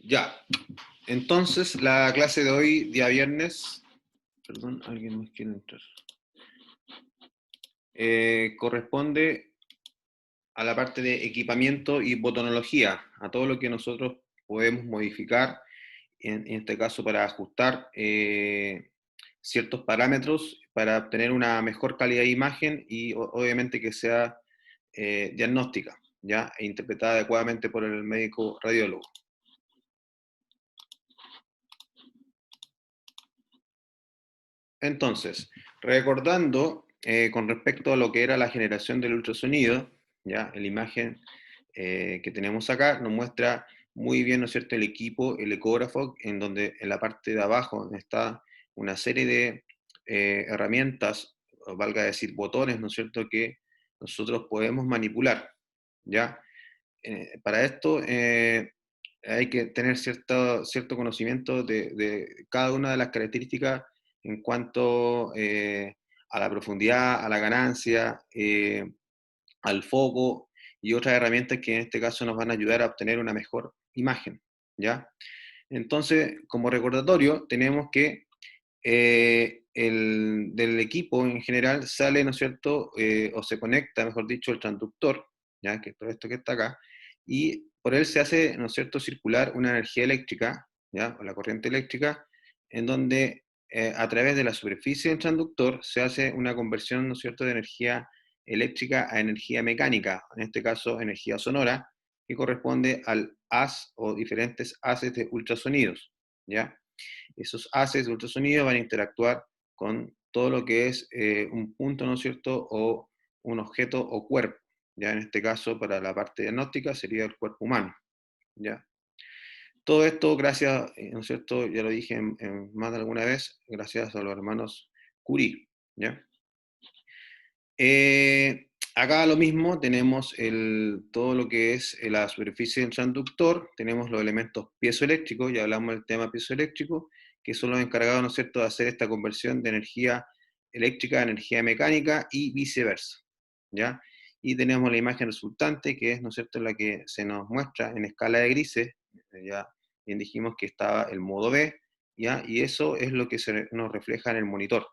Ya, entonces la clase de hoy, día viernes, perdón, alguien más quiere entrar, corresponde a la parte de equipamiento y botonología, a todo lo que nosotros podemos modificar, en este caso para ajustar ciertos parámetros para obtener una mejor calidad de imagen y obviamente que sea diagnóstica, ¿ya? E interpretada adecuadamente por el médico radiólogo. Entonces, recordando con respecto a lo que era la generación del ultrasonido, ya la imagen que tenemos acá nos muestra muy bien, ¿no es cierto?, el equipo, el ecógrafo, en donde en la parte de abajo está una serie de herramientas, o valga decir botones, ¿no es cierto?, que nosotros podemos manipular, ¿ya? Para esto hay que tener cierto conocimiento de cada una de las características en cuanto a la profundidad, a la ganancia, al foco y otras herramientas que en este caso nos van a ayudar a obtener una mejor imagen, ¿ya? Entonces, como recordatorio, tenemos que del equipo en general sale, ¿no es cierto?, o se conecta, mejor dicho, el transductor, ¿ya?, que es todo esto que está acá, y por él se hace, ¿no es cierto?, circular una energía eléctrica, ¿ya?, o la corriente eléctrica, en donde a través de la superficie del transductor se hace una conversión, ¿no es cierto?, de energía eléctrica a energía mecánica, en este caso energía sonora, que corresponde al haz o diferentes haces de ultrasonidos, ¿ya? Esos haces de ultrasonido van a interactuar con todo lo que es un punto, ¿no es cierto?, o un objeto o cuerpo. Ya en este caso, para la parte diagnóstica, sería el cuerpo humano. ¿Ya? Todo esto gracias, ¿no es cierto?, ya lo dije más de alguna vez, gracias a los hermanos Curie. ¿Ya? Acá lo mismo, tenemos todo lo que es la superficie del transductor, tenemos los elementos piezoeléctricos, ya hablamos del tema piezoeléctrico, que son los encargados, ¿no es cierto?, de hacer esta conversión de energía eléctrica a energía mecánica y viceversa, ¿ya? Y tenemos la imagen resultante, que es, ¿no es cierto?, la que se nos muestra en escala de grises, ya bien dijimos que estaba el modo B, ¿ya? Y eso es lo que nos refleja en el monitor,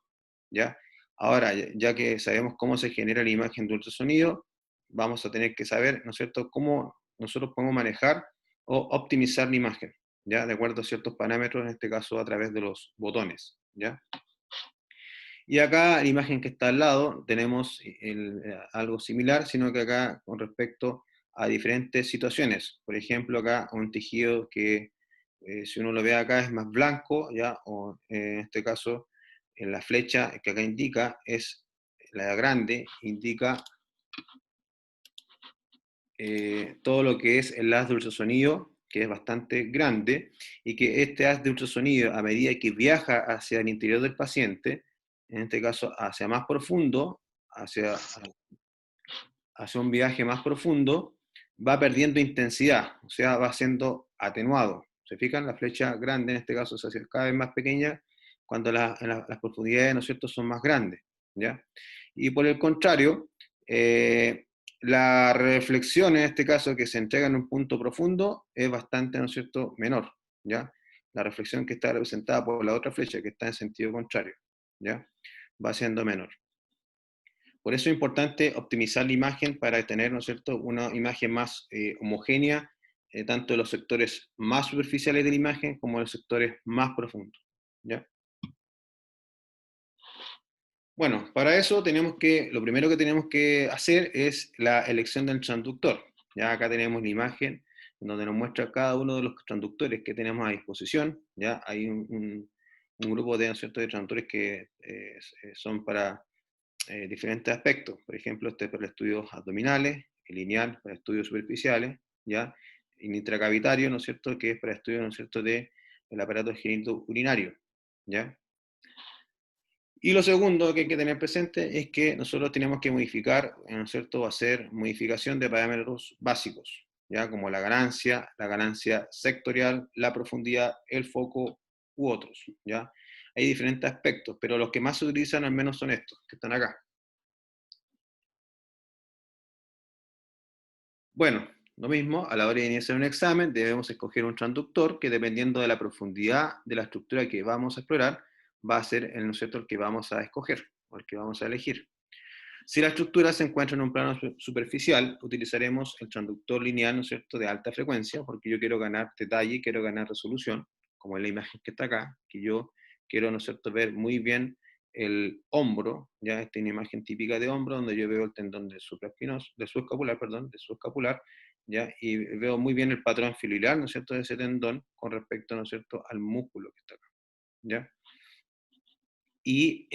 ¿ya? Ahora, ya que sabemos cómo se genera la imagen de ultrasonido, vamos a tener que saber, ¿no es cierto?, cómo nosotros podemos manejar o optimizar la imagen, ¿ya? De acuerdo a ciertos parámetros, en este caso a través de los botones, ¿ya? Y acá la imagen que está al lado tenemos algo similar, sino que acá con respecto a diferentes situaciones. Por ejemplo, acá un tejido que si uno lo ve acá es más blanco, ¿ya? O en este caso, en la flecha que acá indica es la grande, indica todo lo que es el haz de ultrasonido, que es bastante grande, y que este haz de ultrasonido, a medida que viaja hacia el interior del paciente, en este caso hacia más profundo, hacia un viaje más profundo, va perdiendo intensidad, o sea, va siendo atenuado. ¿Se fijan? La flecha grande en este caso se hace cada vez más pequeña cuando las profundidades, ¿no es cierto?, son más grandes, ¿ya? Y por el contrario, la reflexión en este caso que se entrega en un punto profundo es bastante, ¿no es cierto?, menor, ¿ya? La reflexión que está representada por la otra flecha que está en sentido contrario, ¿ya? Va siendo menor. Por eso es importante optimizar la imagen para tener, ¿no es cierto?, una imagen más homogénea, tanto de los sectores más superficiales de la imagen como de los sectores más profundos, ¿ya? Bueno, para eso lo primero que tenemos que hacer es la elección del transductor. Ya acá tenemos la imagen en donde nos muestra cada uno de los transductores que tenemos a disposición. Ya hay un grupo de, ¿no es cierto?, de transductores que son para diferentes aspectos. Por ejemplo, este es para estudios abdominales, el lineal para estudios superficiales, ¿ya? El intracavitario, ¿no es cierto?, que es para estudios, ¿no es cierto?, del aparato genitourinario, ¿ya? Y lo segundo que hay que tener presente es que nosotros tenemos que modificar, ¿no es cierto?, hacer modificación de parámetros básicos, ¿ya? Como la ganancia sectorial, la profundidad, el foco u otros, ¿ya? Hay diferentes aspectos, pero los que más se utilizan al menos son estos, que están acá. Bueno, Lo mismo, a la hora de iniciar un examen, debemos escoger un transductor que, dependiendo de la profundidad de la estructura que vamos a explorar, va a ser ¿no es cierto?, el que vamos a escoger o el que vamos a elegir. Si la estructura se encuentra en un plano superficial, utilizaremos el transductor lineal, ¿no es cierto?, de alta frecuencia, porque yo quiero ganar detalle, quiero ganar resolución, como en la imagen que está acá, que yo quiero, ¿no es cierto?, ver muy bien el hombro. Ya esta es una imagen típica de hombro, donde yo veo el tendón de subescapular, ya, y veo muy bien el patrón fibrilar, ¿no es cierto?, de ese tendón con respecto, ¿no es cierto?, al músculo que está acá, ¿ya? Y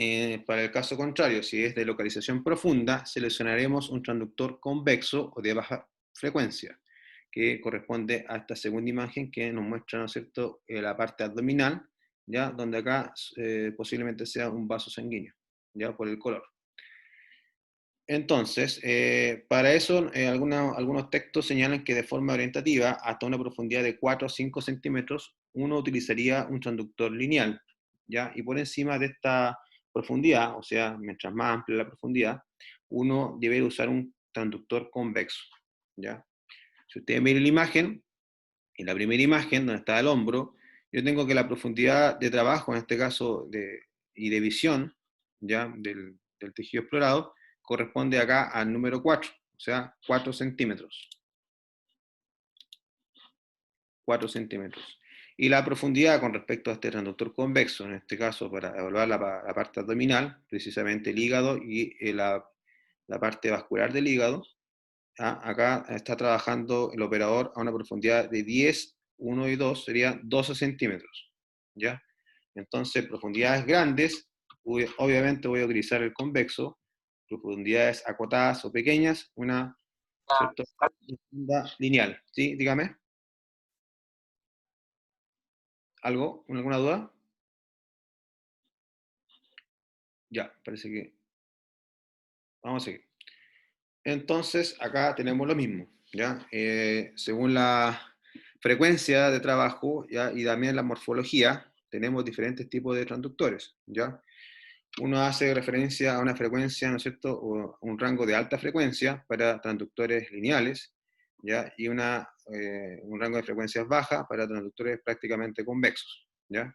para el caso contrario, si es de localización profunda, seleccionaremos un transductor convexo o de baja frecuencia, que corresponde a esta segunda imagen que nos muestra, ¿no es cierto?, la parte abdominal, ya, donde acá posiblemente sea un vaso sanguíneo, ya, por el color. Entonces, para eso, algunos textos señalan que de forma orientativa, hasta una profundidad de 4 o 5 centímetros, uno utilizaría un transductor lineal, ¿ya? Y por encima de esta profundidad, o sea, mientras más amplia la profundidad, uno debe usar un transductor convexo, ¿ya? Si ustedes miran la imagen, en la primera imagen, donde está el hombro, yo tengo que la profundidad de trabajo, en este caso, y de visión, ¿ya?, del tejido explorado, corresponde acá al número 4, o sea, 4 centímetros. 4 centímetros. Y la profundidad con respecto a este transductor convexo, en este caso para evaluar la parte abdominal, precisamente el hígado y la parte vascular del hígado, acá está trabajando el operador a una profundidad de 10, 1 y 2, sería 12 centímetros. ¿Ya? Entonces, profundidades grandes, obviamente voy a utilizar el convexo, profundidades acotadas o pequeñas, una, ¿cierto?, onda lineal. ¿Sí? Dígame. ¿Algo? ¿Alguna duda? Ya, parece que... Vamos a seguir. Entonces, acá tenemos lo mismo, ¿ya? Según la frecuencia de trabajo, ¿ya?, y también la morfología, tenemos diferentes tipos de transductores, ¿ya? Uno hace referencia a una frecuencia, ¿no es cierto?, o un rango de alta frecuencia para transductores lineales, ¿ya?, y un rango de frecuencias bajas para transductores prácticamente convexos, ¿ya?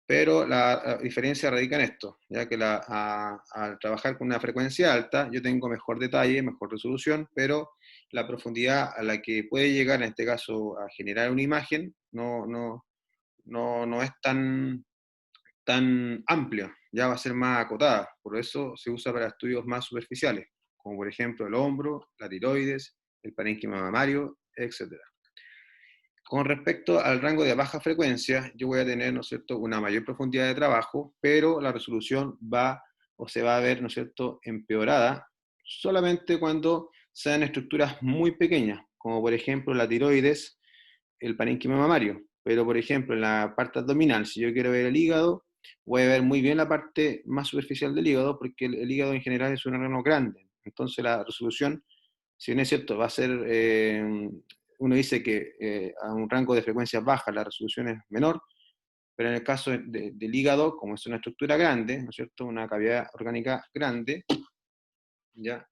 Pero la diferencia radica en esto, ya que al trabajar con una frecuencia alta, yo tengo mejor detalle, mejor resolución, pero la profundidad a la que puede llegar, en este caso, a generar una imagen, no es tan amplia, ya va a ser más acotada. Por eso se usa para estudios más superficiales, como por ejemplo el hombro, la tiroides, el parénquima mamario, etc. Con respecto al rango de baja frecuencia, yo voy a tener, ¿no es cierto?, una mayor profundidad de trabajo, pero la resolución se va a ver, ¿no es cierto?, empeorada solamente cuando sean estructuras muy pequeñas, como por ejemplo la tiroides, el parénquima mamario. Pero por ejemplo, en la parte abdominal, si yo quiero ver el hígado, voy a ver muy bien la parte más superficial del hígado, porque el hígado en general es un órgano grande. Entonces la resolución, si bien es cierto, va a ser, uno dice que a un rango de frecuencias bajas la resolución es menor, pero en el caso del hígado, como es una estructura grande, ¿no es cierto?, una cavidad orgánica grande, ¿ya?,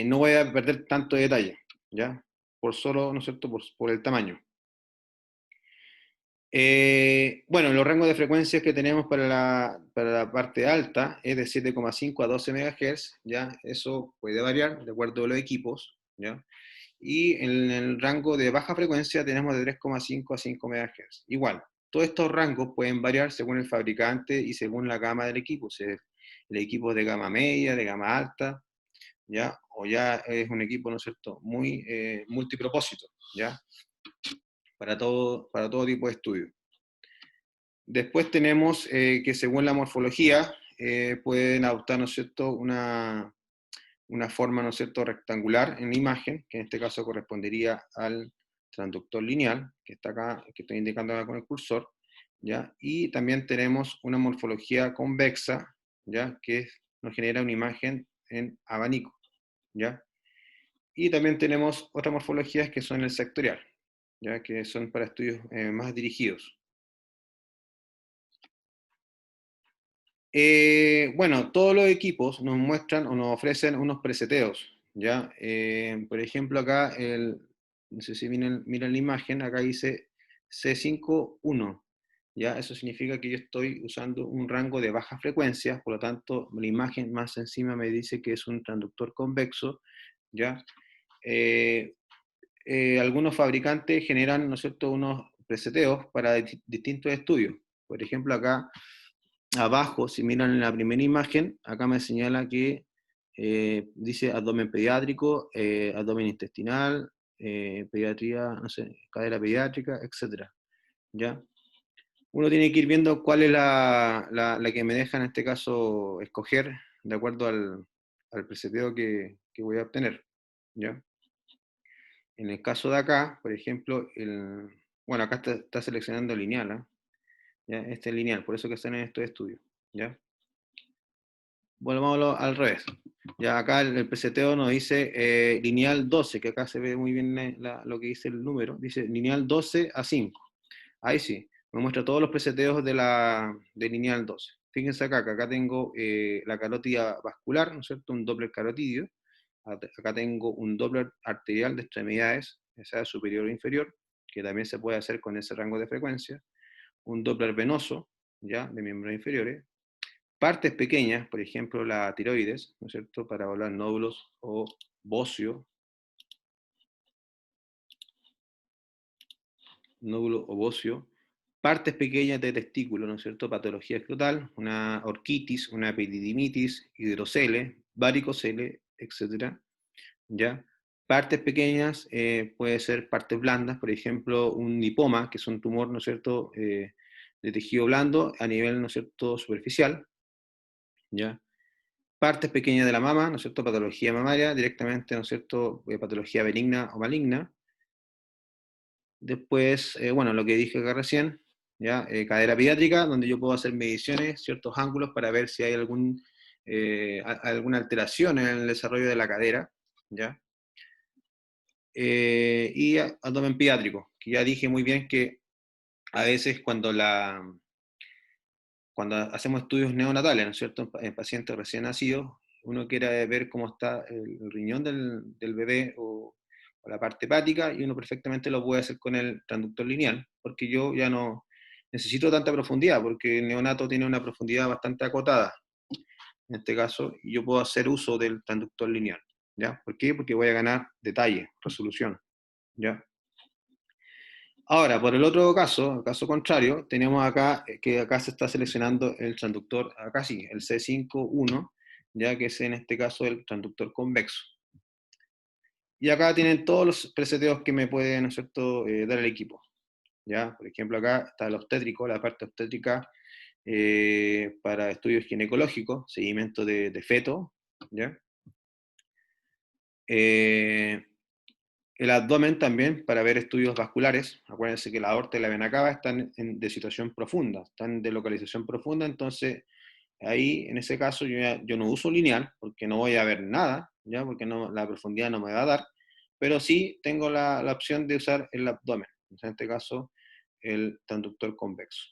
no voy a perder tanto detalle, ¿ya?, por solo, ¿no es cierto?, por el tamaño. Bueno, los rangos de frecuencias que tenemos para la parte alta es de 7,5 a 12 MHz, ¿ya? Eso puede variar de acuerdo a los equipos, ¿ya? Y en el rango de baja frecuencia tenemos de 3,5 a 5 MHz. Igual, todos estos rangos pueden variar según el fabricante y según la gama del equipo. Si el equipo es de gama media, de gama alta, ¿ya? O ya es un equipo, ¿no es cierto?, muy multipropósito, ¿ya? Para todo tipo de estudio. Después tenemos que según la morfología pueden adoptar, ¿no es cierto?, una forma, ¿no es cierto?, rectangular en la imagen, que en este caso correspondería al transductor lineal, que está acá, que estoy indicando acá con el cursor, ¿ya? Y también tenemos una morfología convexa, ¿ya?, que nos genera una imagen en abanico, ¿ya? Y también tenemos otras morfologías que son el sectorial, ¿ya?, que son para estudios más dirigidos. Bueno, todos los equipos nos muestran o nos ofrecen unos preseteos, ¿ya? Por ejemplo, acá, no sé si miran la imagen, acá dice C5.1, ¿ya? Eso significa que yo estoy usando un rango de baja frecuencia, por lo tanto, la imagen más encima me dice que es un transductor convexo, ¿ya? Eh, Algunos fabricantes generan, ¿no es cierto?, unos preseteos para distintos estudios. Por ejemplo, acá abajo, si miran en la primera imagen, acá me señala que dice abdomen pediátrico, abdomen intestinal, pediatría, no sé, cadera pediátrica, etcétera, ¿ya? Uno tiene que ir viendo cuál es la que me deja en este caso escoger de acuerdo al preseteo que voy a obtener, ¿ya? En el caso de acá, por ejemplo, bueno, acá está seleccionando lineal, ¿eh? ¿Ya? Este es lineal, por eso que están en estos estudios, ¿ya? Volvámoslo al revés. Ya acá el preseteo nos dice lineal 12, que acá se ve muy bien lo que dice el número, dice lineal 12 a 5. Ahí sí, me muestra todos los preseteos de lineal 12. Fíjense acá, que acá tengo la carótida vascular, ¿no es cierto? Un Doppler carotidio. Acá tengo un Doppler arterial de extremidades, ya sea superior o inferior, que también se puede hacer con ese rango de frecuencia. Un Doppler venoso, ya, de miembros inferiores. Partes pequeñas, por ejemplo la tiroides, ¿no es cierto?, para evaluar nódulos o bocio, nódulo o bocio. Partes pequeñas de testículo, ¿no es cierto?, patología escrotal, una orquitis, una epididimitis, hidrocele, varicocele, etcétera, ¿ya? Partes pequeñas, puede ser partes blandas, por ejemplo, un lipoma, que es un tumor, ¿no es cierto?, de tejido blando a nivel, ¿no es cierto?, superficial, ¿ya? Partes pequeñas de la mama, ¿no es cierto?, patología mamaria, directamente, ¿no es cierto?, patología benigna o maligna. Después, bueno, lo que dije acá recién, ¿ya? Cadera pediátrica, donde yo puedo hacer mediciones, ciertos ángulos para ver si hay alguna alteración en el desarrollo de la cadera, ¿ya? Y abdomen pediátrico, que ya dije muy bien que a veces cuando hacemos estudios neonatales, ¿no es cierto?, en pacientes recién nacidos, uno quiere ver cómo está el riñón del bebé o la parte hepática, y uno perfectamente lo puede hacer con el transductor lineal, porque yo ya no necesito tanta profundidad, porque el neonato tiene una profundidad bastante acotada, en este caso, y yo puedo hacer uso del transductor lineal, ¿ya? ¿Por qué? Porque voy a ganar detalle, resolución, ¿ya? Ahora, por el otro caso, el caso contrario, tenemos acá que acá se está seleccionando el transductor, acá sí, el C5.1, ya que es en este caso el transductor convexo. Y acá tienen todos los preseteos que me pueden, ¿no es cierto?, dar el equipo. ¿Ya? Por ejemplo, acá está el obstétrico, la parte obstétrica para estudios ginecológicos, seguimiento de feto, ¿ya? Eh, El abdomen también, para ver estudios vasculares. Acuérdense que la aorta y la vena cava están de situación profunda, están de localización profunda, entonces ahí, en ese caso, yo no uso lineal, porque no voy a ver nada, ¿ya? Porque la profundidad no me va a dar, pero sí tengo la opción de usar el abdomen, en este caso, el transductor convexo,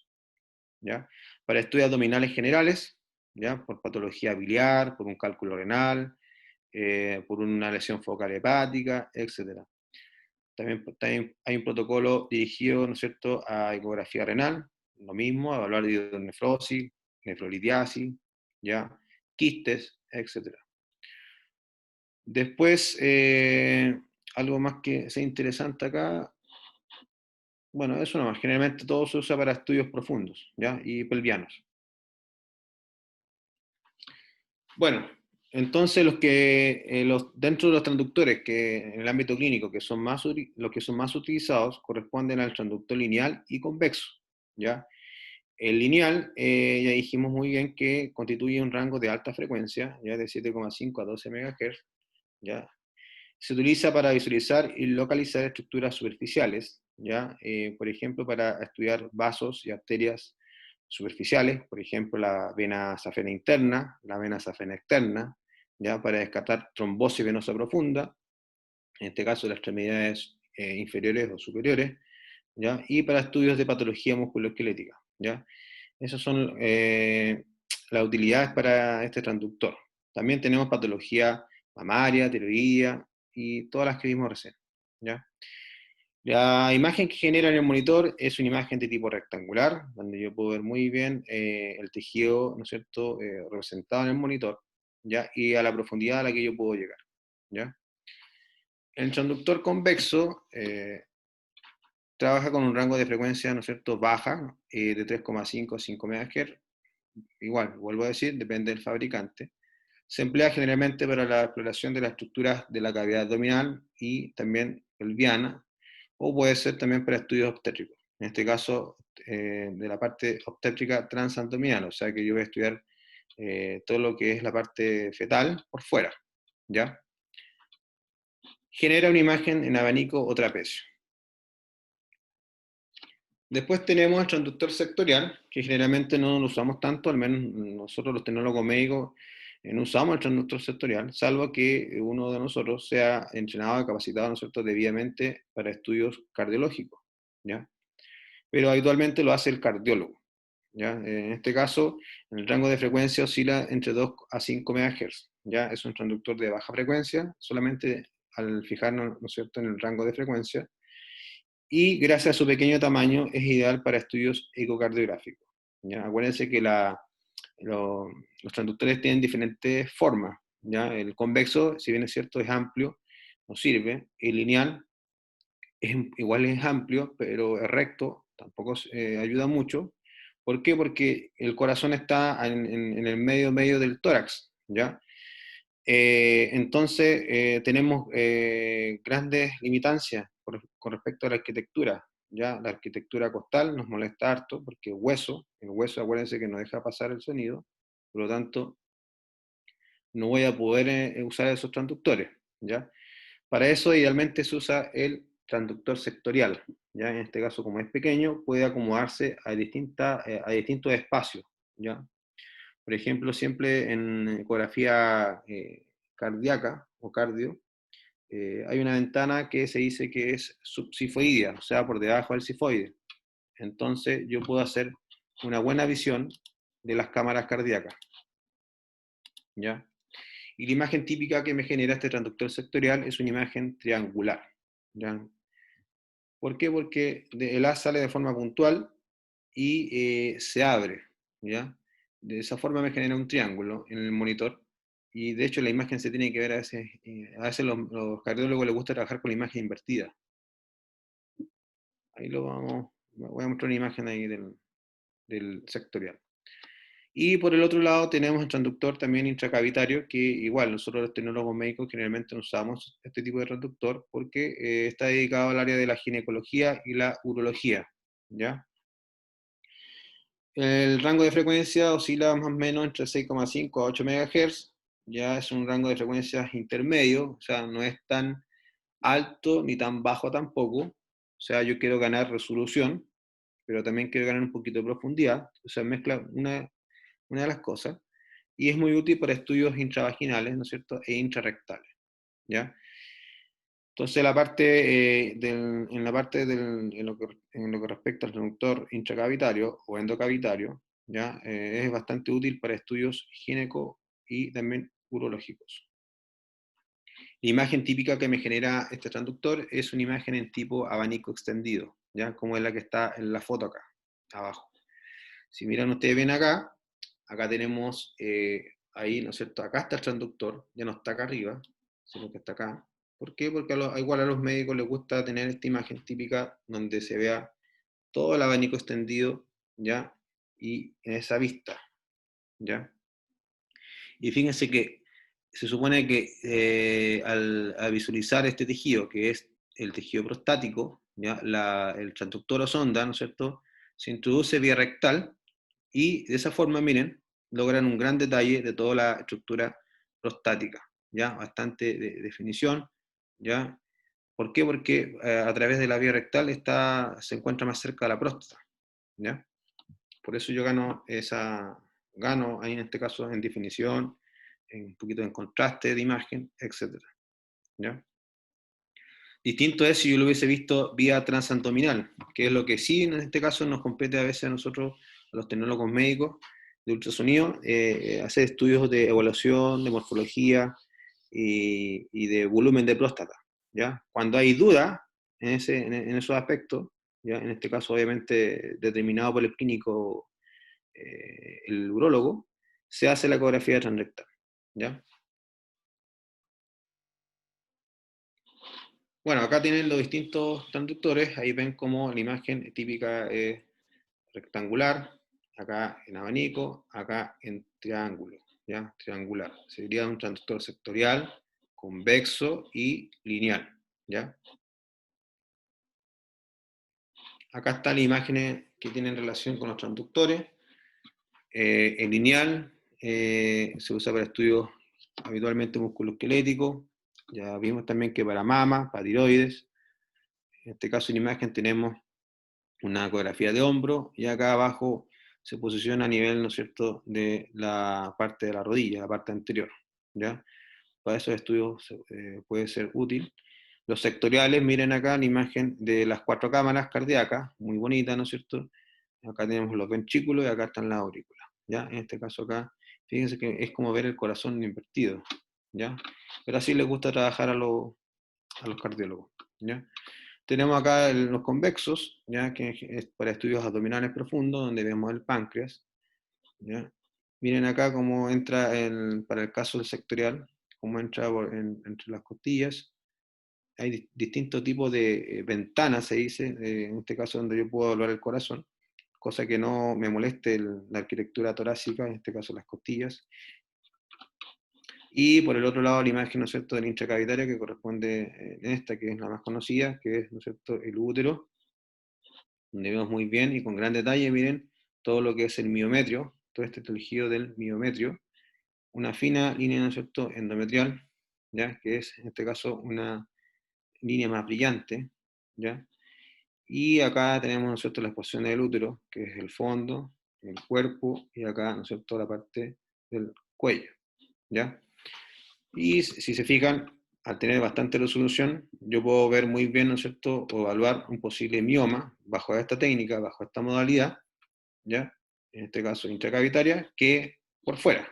¿ya? Para estudios abdominales generales, ¿ya? Por patología biliar, por un cálculo renal, por una lesión focal hepática, etc. También hay un protocolo dirigido, ¿no es cierto?, a ecografía renal, lo mismo, a evaluar hidronefrosis, nefrolitiasis, ¿ya? Quistes, etc. Después, algo más que sea interesante acá, bueno, eso nomás, generalmente todo se usa para estudios profundos, ¿ya? Y pelvianos. Bueno, entonces dentro de los transductores que en el ámbito clínico que son los que son más utilizados corresponden al transductor lineal y convexo, ¿ya? El lineal, ya dijimos muy bien que constituye un rango de alta frecuencia, ya de 7,5 a 12 MHz, ¿ya? Se utiliza para visualizar y localizar estructuras superficiales, ¿ya? Por ejemplo, para estudiar vasos y arterias superficiales, por ejemplo, la vena safena interna, la vena safena externa, ¿ya? Para descartar trombosis venosa profunda, en este caso las extremidades inferiores o superiores, ¿ya? Y para estudios de patología musculoesquelética, ¿ya? Esas son las utilidades para este transductor. También tenemos patología mamaria, tiroidea y todas las que vimos recién, ¿ya? La imagen que genera en el monitor es una imagen de tipo rectangular, donde yo puedo ver muy bien el tejido, ¿no es cierto?, representado en el monitor, ¿ya? Y a la profundidad a la que yo puedo llegar, ¿ya? El transductor convexo trabaja con un rango de frecuencia, ¿no es cierto?, baja, de 3,5 a 5 MHz. Igual, vuelvo a decir, depende del fabricante. Se emplea generalmente para la exploración de las estructuras de la cavidad abdominal y también pelviana, o puede ser también para estudios obstétricos. En este caso, de la parte obstétrica transabdominal, o sea que yo voy a estudiar todo lo que es la parte fetal por fuera, ¿ya? Genera una imagen en abanico o trapecio. Después tenemos el transductor sectorial, que generalmente no lo usamos tanto, al menos nosotros los tecnólogos médicos no usamos el transductor sectorial, salvo que uno de nosotros sea entrenado y capacitado, ¿no es cierto?, debidamente para estudios cardiológicos, ¿ya? Pero habitualmente lo hace el cardiólogo, ¿ya? En este caso, el rango de frecuencia oscila entre 2 a 5 MHz, ¿ya? Es un transductor de baja frecuencia, solamente al fijarnos, ¿no es cierto?, en el rango de frecuencia, y gracias a su pequeño tamaño es ideal para estudios ecocardiográficos, ¿ya? Acuérdense que los transductores tienen diferentes formas, ¿ya? El convexo, si bien es cierto, es amplio, nos sirve. El lineal igual es amplio, pero es recto, tampoco ayuda mucho. ¿Por qué? Porque el corazón está en el medio del tórax, ¿ya? Entonces, tenemos grandes limitancias con respecto a la arquitectura. ¿Ya? La arquitectura costal nos molesta harto porque el hueso, acuérdense que no deja pasar el sonido, por lo tanto, no voy a poder usar esos transductores. ¿Ya? Para eso, idealmente se usa el transductor sectorial. ¿Ya? En este caso, como es pequeño, puede acomodarse a distintos espacios. ¿Ya? Por ejemplo, siempre en ecografía cardíaca o cardio, hay una ventana que se dice que es subsifoidea, o sea, por debajo del sifoide. Entonces yo puedo hacer una buena visión de las cámaras cardíacas, ¿ya? Y la imagen típica que me genera este transductor sectorial es una imagen triangular, ¿ya? ¿Por qué? Porque el haz sale de forma puntual y se abre, ¿ya? De esa forma me genera un triángulo en el monitor, y de hecho la imagen se tiene que ver a veces los cardiólogos les gusta trabajar con la imagen invertida. Ahí voy a mostrar una imagen ahí del sectorial. Y por el otro lado tenemos el transductor también intracavitario, que igual nosotros los tecnólogos médicos generalmente no usamos este tipo de transductor porque está dedicado al área de la ginecología y la urología, ¿ya? El rango de frecuencia oscila más o menos entre 6,5 a 8 MHz, ya es un rango de frecuencias intermedio, o sea, no es tan alto ni tan bajo tampoco, o sea, yo quiero ganar resolución, pero también quiero ganar un poquito de profundidad, o sea, mezcla una de las cosas, y es muy útil para estudios intravaginales, ¿no es cierto?, e intrarrectales, ¿ya? Entonces, en lo que respecta al transductor intracavitario o endocavitario, ¿ya? Es bastante útil para estudios gineco y también urológicos. La imagen típica que me genera este transductor es una imagen en tipo abanico extendido, ¿ya? Como es la que está en la foto acá, abajo. Si miran ustedes bien acá tenemos ahí, ¿no es cierto? Acá está el transductor, ya no está acá arriba, sino que está acá. ¿Por qué? Porque igual a los médicos les gusta tener esta imagen típica donde se vea todo el abanico extendido, ¿ya? Y en esa vista, ¿ya? Y fíjense que se supone que al visualizar este tejido, que es el tejido prostático, ¿ya? El transductor o sonda, ¿no es cierto?, se introduce vía rectal y de esa forma, miren, logran un gran detalle de toda la estructura prostática, ¿ya? Bastante definición, ¿ya? ¿Por qué? Porque a través de la vía rectal se encuentra más cerca de la próstata, ¿ya? Por eso yo gano ahí en este caso en definición, en un poquito en contraste de imagen, etcétera, ¿ya? Distinto es si yo lo hubiese visto vía transabdominal, que es lo que sí en este caso nos compete a veces a nosotros, a los tecnólogos médicos de ultrasonido, hacer estudios de evaluación, de morfología, y de volumen de próstata, ¿ya? Cuando hay duda en esos aspectos, ¿ya? En este caso obviamente determinado por el clínico, el urólogo, se hace la ecografía transrectal, ¿ya? Bueno, acá tienen los distintos transductores, ahí ven como la imagen típica es rectangular, acá en abanico, acá en triángulo, ¿ya? Triangular. Sería un transductor sectorial, convexo y lineal, ¿ya? Acá están las imágenes que tienen relación con los transductores. El lineal se usa para estudios habitualmente musculoesqueléticos. Ya vimos también que para mama, para tiroides. En este caso en imagen tenemos una ecografía de hombro y acá abajo se posiciona a nivel, ¿no es cierto?, de la parte de la rodilla, la parte anterior, ¿ya? Para esos estudios puede ser útil. Los sectoriales, miren acá la imagen de las 4 cámaras cardíacas, muy bonita, ¿no es cierto? Acá tenemos los ventrículos y acá están las aurículas, ¿ya? En este caso acá, fíjense que es como ver el corazón invertido, ¿ya? Pero así les gusta trabajar a los cardiólogos, ¿ya? Tenemos acá los convexos, ¿ya? Que es para estudios abdominales profundos, donde vemos el páncreas, ¿ya? Miren acá cómo entra para el caso del sectorial, cómo entra entre las costillas. Hay distintos tipos de ventanas, se dice, en este caso donde yo puedo evaluar el corazón, cosa que no me moleste la arquitectura torácica, en este caso las costillas. Y por el otro lado la imagen, ¿no es cierto?, del intracavitaria, que corresponde en esta, que es la más conocida, que es, ¿no es cierto?, el útero, donde vemos muy bien y con gran detalle, miren, todo lo que es el miometrio, todo este tejido del miometrio, una fina línea, ¿no es cierto?, endometrial, ¿ya?, que es en este caso una línea más brillante, ¿ya? Y acá tenemos, ¿no es cierto?, la exposición del útero, que es el fondo, el cuerpo, y acá, ¿no es cierto?, la parte del cuello, ¿ya? Y si se fijan, al tener bastante resolución, yo puedo ver muy bien, ¿no es cierto?, o evaluar un posible mioma bajo esta técnica, bajo esta modalidad, ¿ya? En este caso intracavitaria, que por fuera,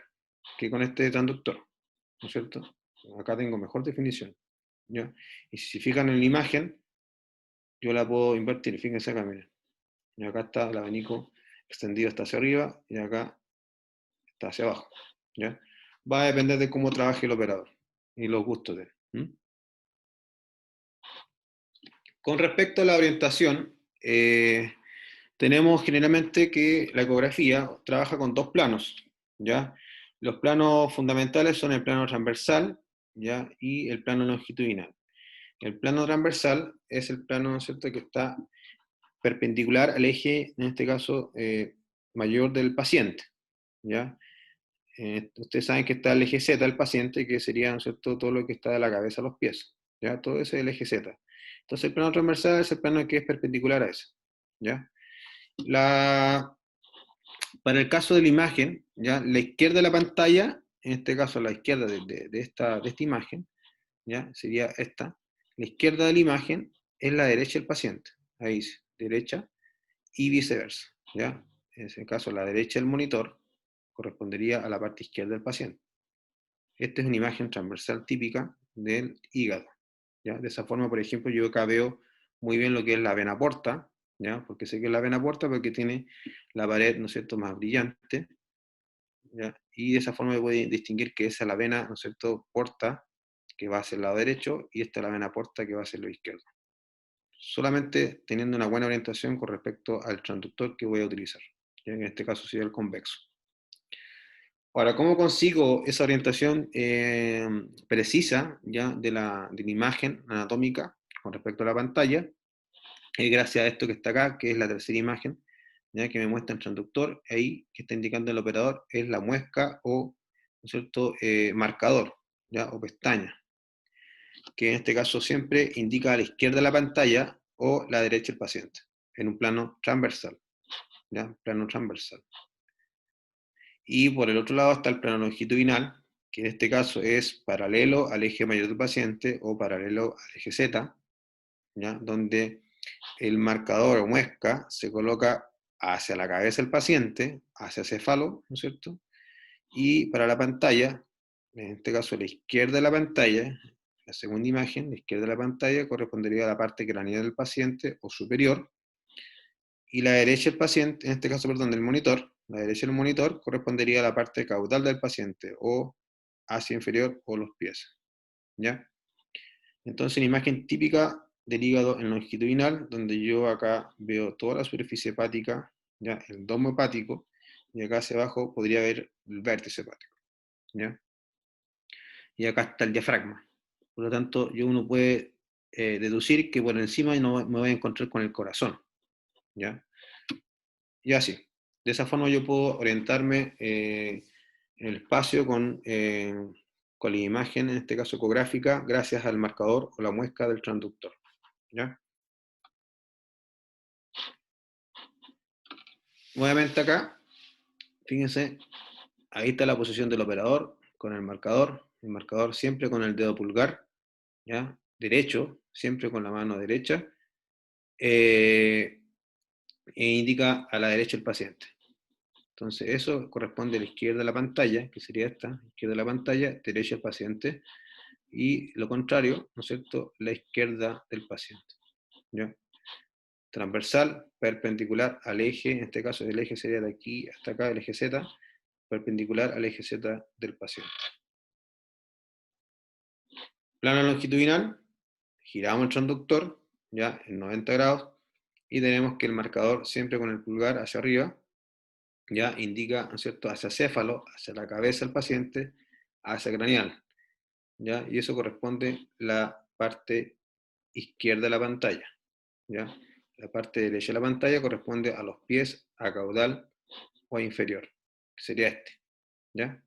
que con este transductor, ¿no es cierto? Acá tengo mejor definición, ¿ya? Y si se fijan en la imagen, yo la puedo invertir, fíjense acá, miren. Y acá está el abanico extendido hasta hacia arriba y acá está hacia abajo, ¿ya? Va a depender de cómo trabaje el operador y los gustos de él. Con respecto a la orientación, tenemos generalmente que la ecografía trabaja con 2 planos, ¿ya? Los planos fundamentales son el plano transversal, ¿ya?, y el plano longitudinal. El plano transversal es el plano, ¿no es cierto?, que está perpendicular al eje, en este caso, mayor del paciente, ¿ya? Ustedes saben que está el eje Z del paciente, que sería, ¿no es cierto?, todo lo que está de la cabeza a los pies, ¿ya? Todo ese es el eje Z. Entonces el plano transversal es el plano que es perpendicular a ese, ¿ya? Para el caso de la imagen, ¿ya?, la izquierda de la pantalla, en este caso la izquierda de esta imagen, ¿ya?, sería esta. La izquierda de la imagen es la derecha del paciente. Ahí dice, derecha y viceversa, ¿ya? En ese caso, la derecha del monitor correspondería a la parte izquierda del paciente. Esta es una imagen transversal típica del hígado, ¿ya? De esa forma, por ejemplo, yo acá veo muy bien lo que es la vena porta, ¿ya? Porque sé que es la vena porta porque tiene la pared, ¿no es cierto?, más brillante, ¿ya? Y de esa forma me puedo distinguir que esa es la vena, ¿no es cierto?, porta, que va hacia el lado derecho, y esta es la vena porta que va hacia el lado izquierdo. Solamente teniendo una buena orientación con respecto al transductor que voy a utilizar, ¿ya? En este caso sería el convexo. Ahora, ¿cómo consigo esa orientación precisa, ¿ya?, de la imagen anatómica con respecto a la pantalla? Gracias a esto que está acá, que es la tercera imagen, ¿ya?, que me muestra el transductor, ahí que está indicando el operador es la muesca o, ¿no es cierto?, marcador, ¿ya?, o pestaña, que en este caso siempre indica a la izquierda de la pantalla o la derecha del paciente, en un plano transversal, ¿ya?, plano transversal. Y por el otro lado está el plano longitudinal, que en este caso es paralelo al eje mayor del paciente o paralelo al eje Z, ¿ya?, donde el marcador o muesca se coloca hacia la cabeza del paciente, hacia cefalo, ¿no es cierto? Y para la pantalla, en este caso la izquierda de la pantalla, la segunda imagen, la izquierda de la pantalla correspondería a la parte craneal del paciente o superior, y la derecha del paciente, en este caso, perdón, del monitor, la derecha del monitor correspondería a la parte caudal del paciente, o hacia inferior, o los pies, ¿ya? Entonces, una imagen típica del hígado en longitudinal, donde yo acá veo toda la superficie hepática, ¿ya? El domo hepático, y acá hacia abajo podría ver el vértice hepático, ¿ya? Y acá está el diafragma. Por lo tanto, uno puede deducir que por encima no me voy a encontrar con el corazón, ¿ya? Y así. De esa forma yo puedo orientarme en el espacio con la imagen, en este caso ecográfica, gracias al marcador o la muesca del transductor, ¿ya? Nuevamente acá, fíjense, ahí está la posición del operador con el marcador siempre con el dedo pulgar, ¿ya? Derecho, siempre con la mano derecha, e indica a la derecha el paciente. Entonces eso corresponde a la izquierda de la pantalla, que sería esta, izquierda de la pantalla, derecha el paciente, y lo contrario, ¿no es cierto?, la izquierda del paciente, ¿ya? Transversal, perpendicular al eje, en este caso el eje sería de aquí hasta acá, el eje Z, perpendicular al eje Z del paciente. Plano longitudinal, giramos el transductor, ya en 90 grados, y tenemos que el marcador siempre con el pulgar hacia arriba, ya indica, ¿no es cierto?, hacia céfalo, hacia la cabeza del paciente, hacia craneal, ¿ya? Y eso corresponde a la parte izquierda de la pantalla, ¿ya? La parte derecha de la pantalla corresponde a los pies, a caudal o a inferior, que sería este, ¿ya?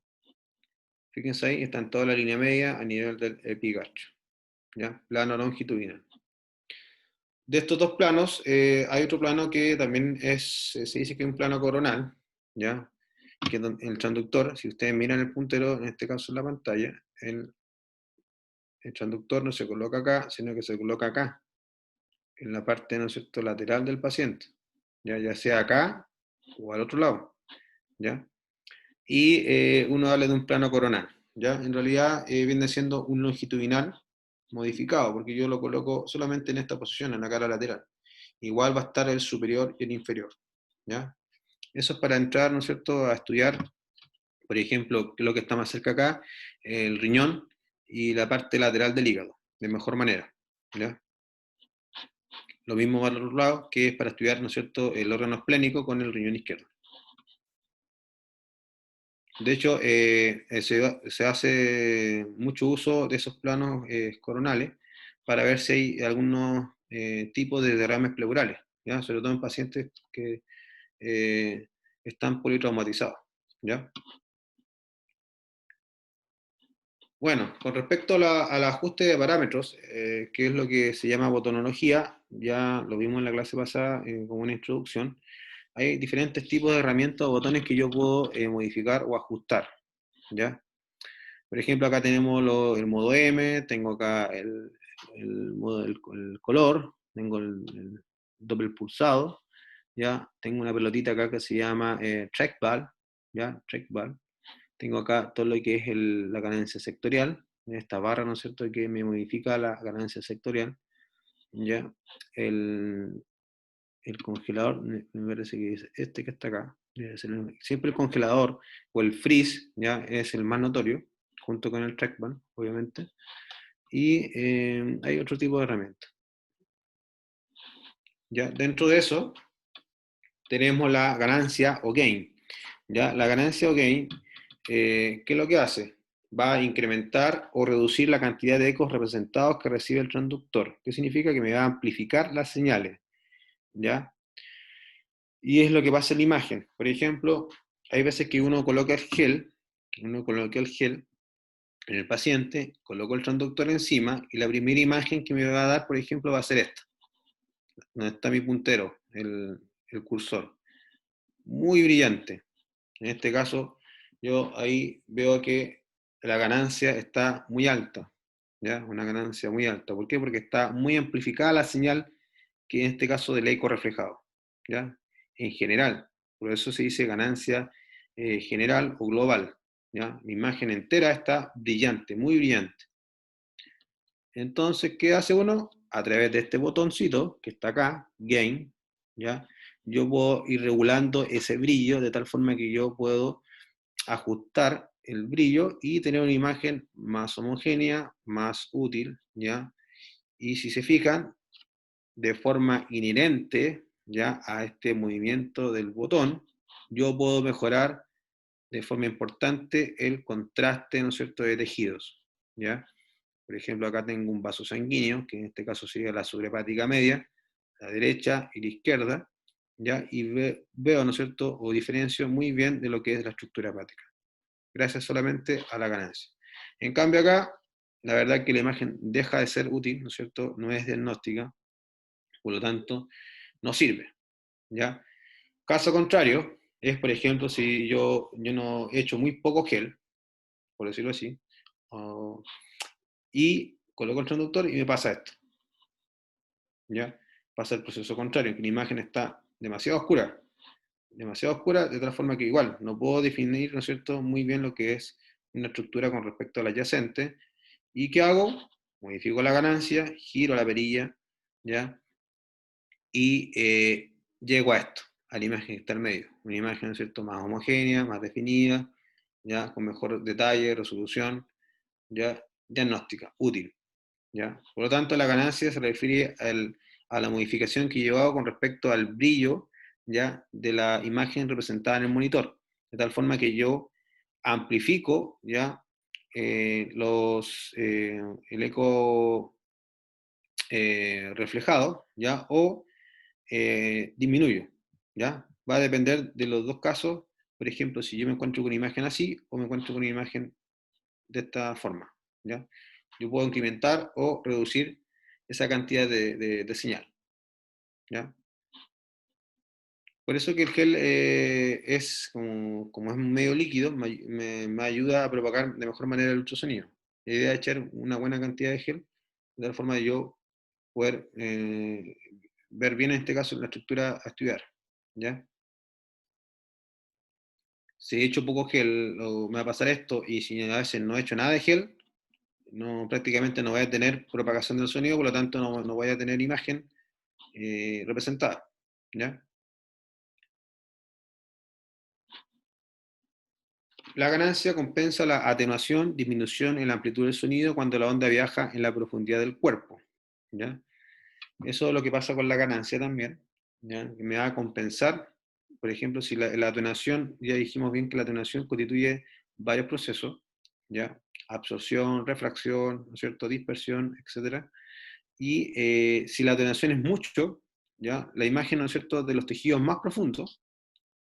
Fíjense ahí, está en toda la línea media a nivel del epigacho, ¿ya? Plano longitudinal. De estos dos planos, hay otro plano que también se dice que es un plano coronal, ¿ya? Que el transductor, si ustedes miran el puntero, en este caso en la pantalla, el transductor no se coloca acá, sino que se coloca acá, en la parte, ¿no es cierto?, lateral del paciente, ya sea acá o al otro lado, ¿ya? Y uno habla de un plano coronal, ¿ya? En realidad viene siendo un longitudinal modificado, porque yo lo coloco solamente en esta posición, en la cara lateral. Igual va a estar el superior y el inferior, ¿ya? Eso es para entrar, ¿no es cierto?, a estudiar, por ejemplo, lo que está más cerca acá, el riñón y la parte lateral del hígado, de mejor manera, ¿ya? Lo mismo para el otro lado, que es para estudiar, ¿no es cierto?, el órgano esplénico con el riñón izquierdo. De hecho, se hace mucho uso de esos planos coronales para ver si hay algunos tipos de derrames pleurales, ¿ya? Sobre todo en pacientes que eh, están politraumatizados, ¿ya? Bueno, con respecto al ajuste de parámetros, que es lo que se llama botonología, ya lo vimos en la clase pasada como una introducción, hay diferentes tipos de herramientas o botones que yo puedo modificar o ajustar, ¿ya? Por ejemplo, acá tenemos el modo M, tengo acá el color, tengo el doble pulsado, ¿ya? Tengo una pelotita acá que se llama trackball, ¿ya? Trackball. Tengo acá todo lo que es la ganancia sectorial, esta barra, ¿no es cierto?, que me modifica la ganancia sectorial, ¿ya? El, el congelador, me parece que es este que está acá, siempre el congelador o el freeze, ¿ya?, es el más notorio, junto con el trackball, obviamente, y hay otro tipo de herramientas. ¿Ya? Dentro de eso tenemos la ganancia o gain. ¿Ya? La ganancia o gain, ¿qué es lo que hace? Va a incrementar o reducir la cantidad de ecos representados que recibe el transductor. ¿Qué significa? Que me va a amplificar las señales, ¿ya? Y es lo que pasa en la imagen. Por ejemplo, hay veces que uno coloca el gel en el paciente, coloco el transductor encima y la primera imagen que me va a dar, por ejemplo, va a ser esta, donde está mi puntero, el cursor. Muy brillante. En este caso, yo ahí veo que la ganancia está muy alta, ¿ya? Una ganancia muy alta. ¿Por qué? Porque está muy amplificada la señal, que en este caso del eco reflejado, ¿ya? En general. Por eso se dice ganancia general o global, ¿ya? Mi imagen entera está brillante, muy brillante. Entonces, ¿qué hace uno? A través de este botoncito que está acá, Gain, ¿ya? Yo puedo ir regulando ese brillo de tal forma que yo puedo ajustar el brillo y tener una imagen más homogénea, más útil, ¿ya? Y si se fijan, de forma inherente, ¿ya? A este movimiento del botón, yo puedo mejorar de forma importante el contraste, ¿no es cierto?, de tejidos, ¿ya? Por ejemplo, acá tengo un vaso sanguíneo, que en este caso sería la subrepática media, la derecha y la izquierda, ¿ya? Y veo, ¿no es cierto?, o diferencio muy bien de lo que es la estructura hepática, gracias solamente a la ganancia. En cambio acá, la verdad que la imagen deja de ser útil, ¿no es cierto?, no es diagnóstica, por lo tanto, no sirve, ¿ya? Caso contrario, es, por ejemplo, si yo no he hecho muy poco gel, por decirlo así, y coloco el transductor y me pasa esto, ¿ya? Pasa el proceso contrario, que la imagen está demasiado oscura, de tal forma que igual no puedo definir, ¿no es cierto?, muy bien lo que es una estructura con respecto a la adyacente. ¿Y qué hago? Modifico la ganancia, giro la perilla, ¿ya? Y llego a esto, a la imagen que está al medio. Una imagen, ¿no es cierto?, más homogénea, más definida, ¿ya? Con mejor detalle, resolución, ¿ya? Diagnóstica, útil, ¿ya? Por lo tanto, la ganancia se refiere a la modificación que he llevado con respecto al brillo, ¿ya?, de la imagen representada en el monitor, de tal forma que yo amplifico, ¿ya?, el eco reflejado, ¿ya?, o disminuyo, ¿ya? Va a depender de los dos casos. Por ejemplo, si yo me encuentro con una imagen así o me encuentro con una imagen de esta forma, ¿ya? Yo puedo incrementar o reducir esa cantidad de señal, ¿ya? Por eso que el gel es, como es un medio líquido, me ayuda a propagar de mejor manera el ultrasonido. La idea es echar una buena cantidad de gel, de tal forma de yo poder ver bien en este caso la estructura a estudiar, ¿ya? Si he hecho poco gel, o me va a pasar esto, y si a veces no he hecho nada de gel, no, prácticamente no voy a tener propagación del sonido, por lo tanto no voy a tener imagen representada, ¿ya? La ganancia compensa la atenuación, disminución en la amplitud del sonido cuando la onda viaja en la profundidad del cuerpo, ¿ya? Eso es lo que pasa con la ganancia también, ¿ya? Que me va a compensar, por ejemplo, si la atenuación, ya dijimos bien que la atenuación constituye varios procesos, ¿ya? Absorción, refracción, ¿no es cierto?, dispersión, etcétera. Y si la atenuación es mucho, ¿ya?, la imagen, ¿no es cierto?, de los tejidos más profundos,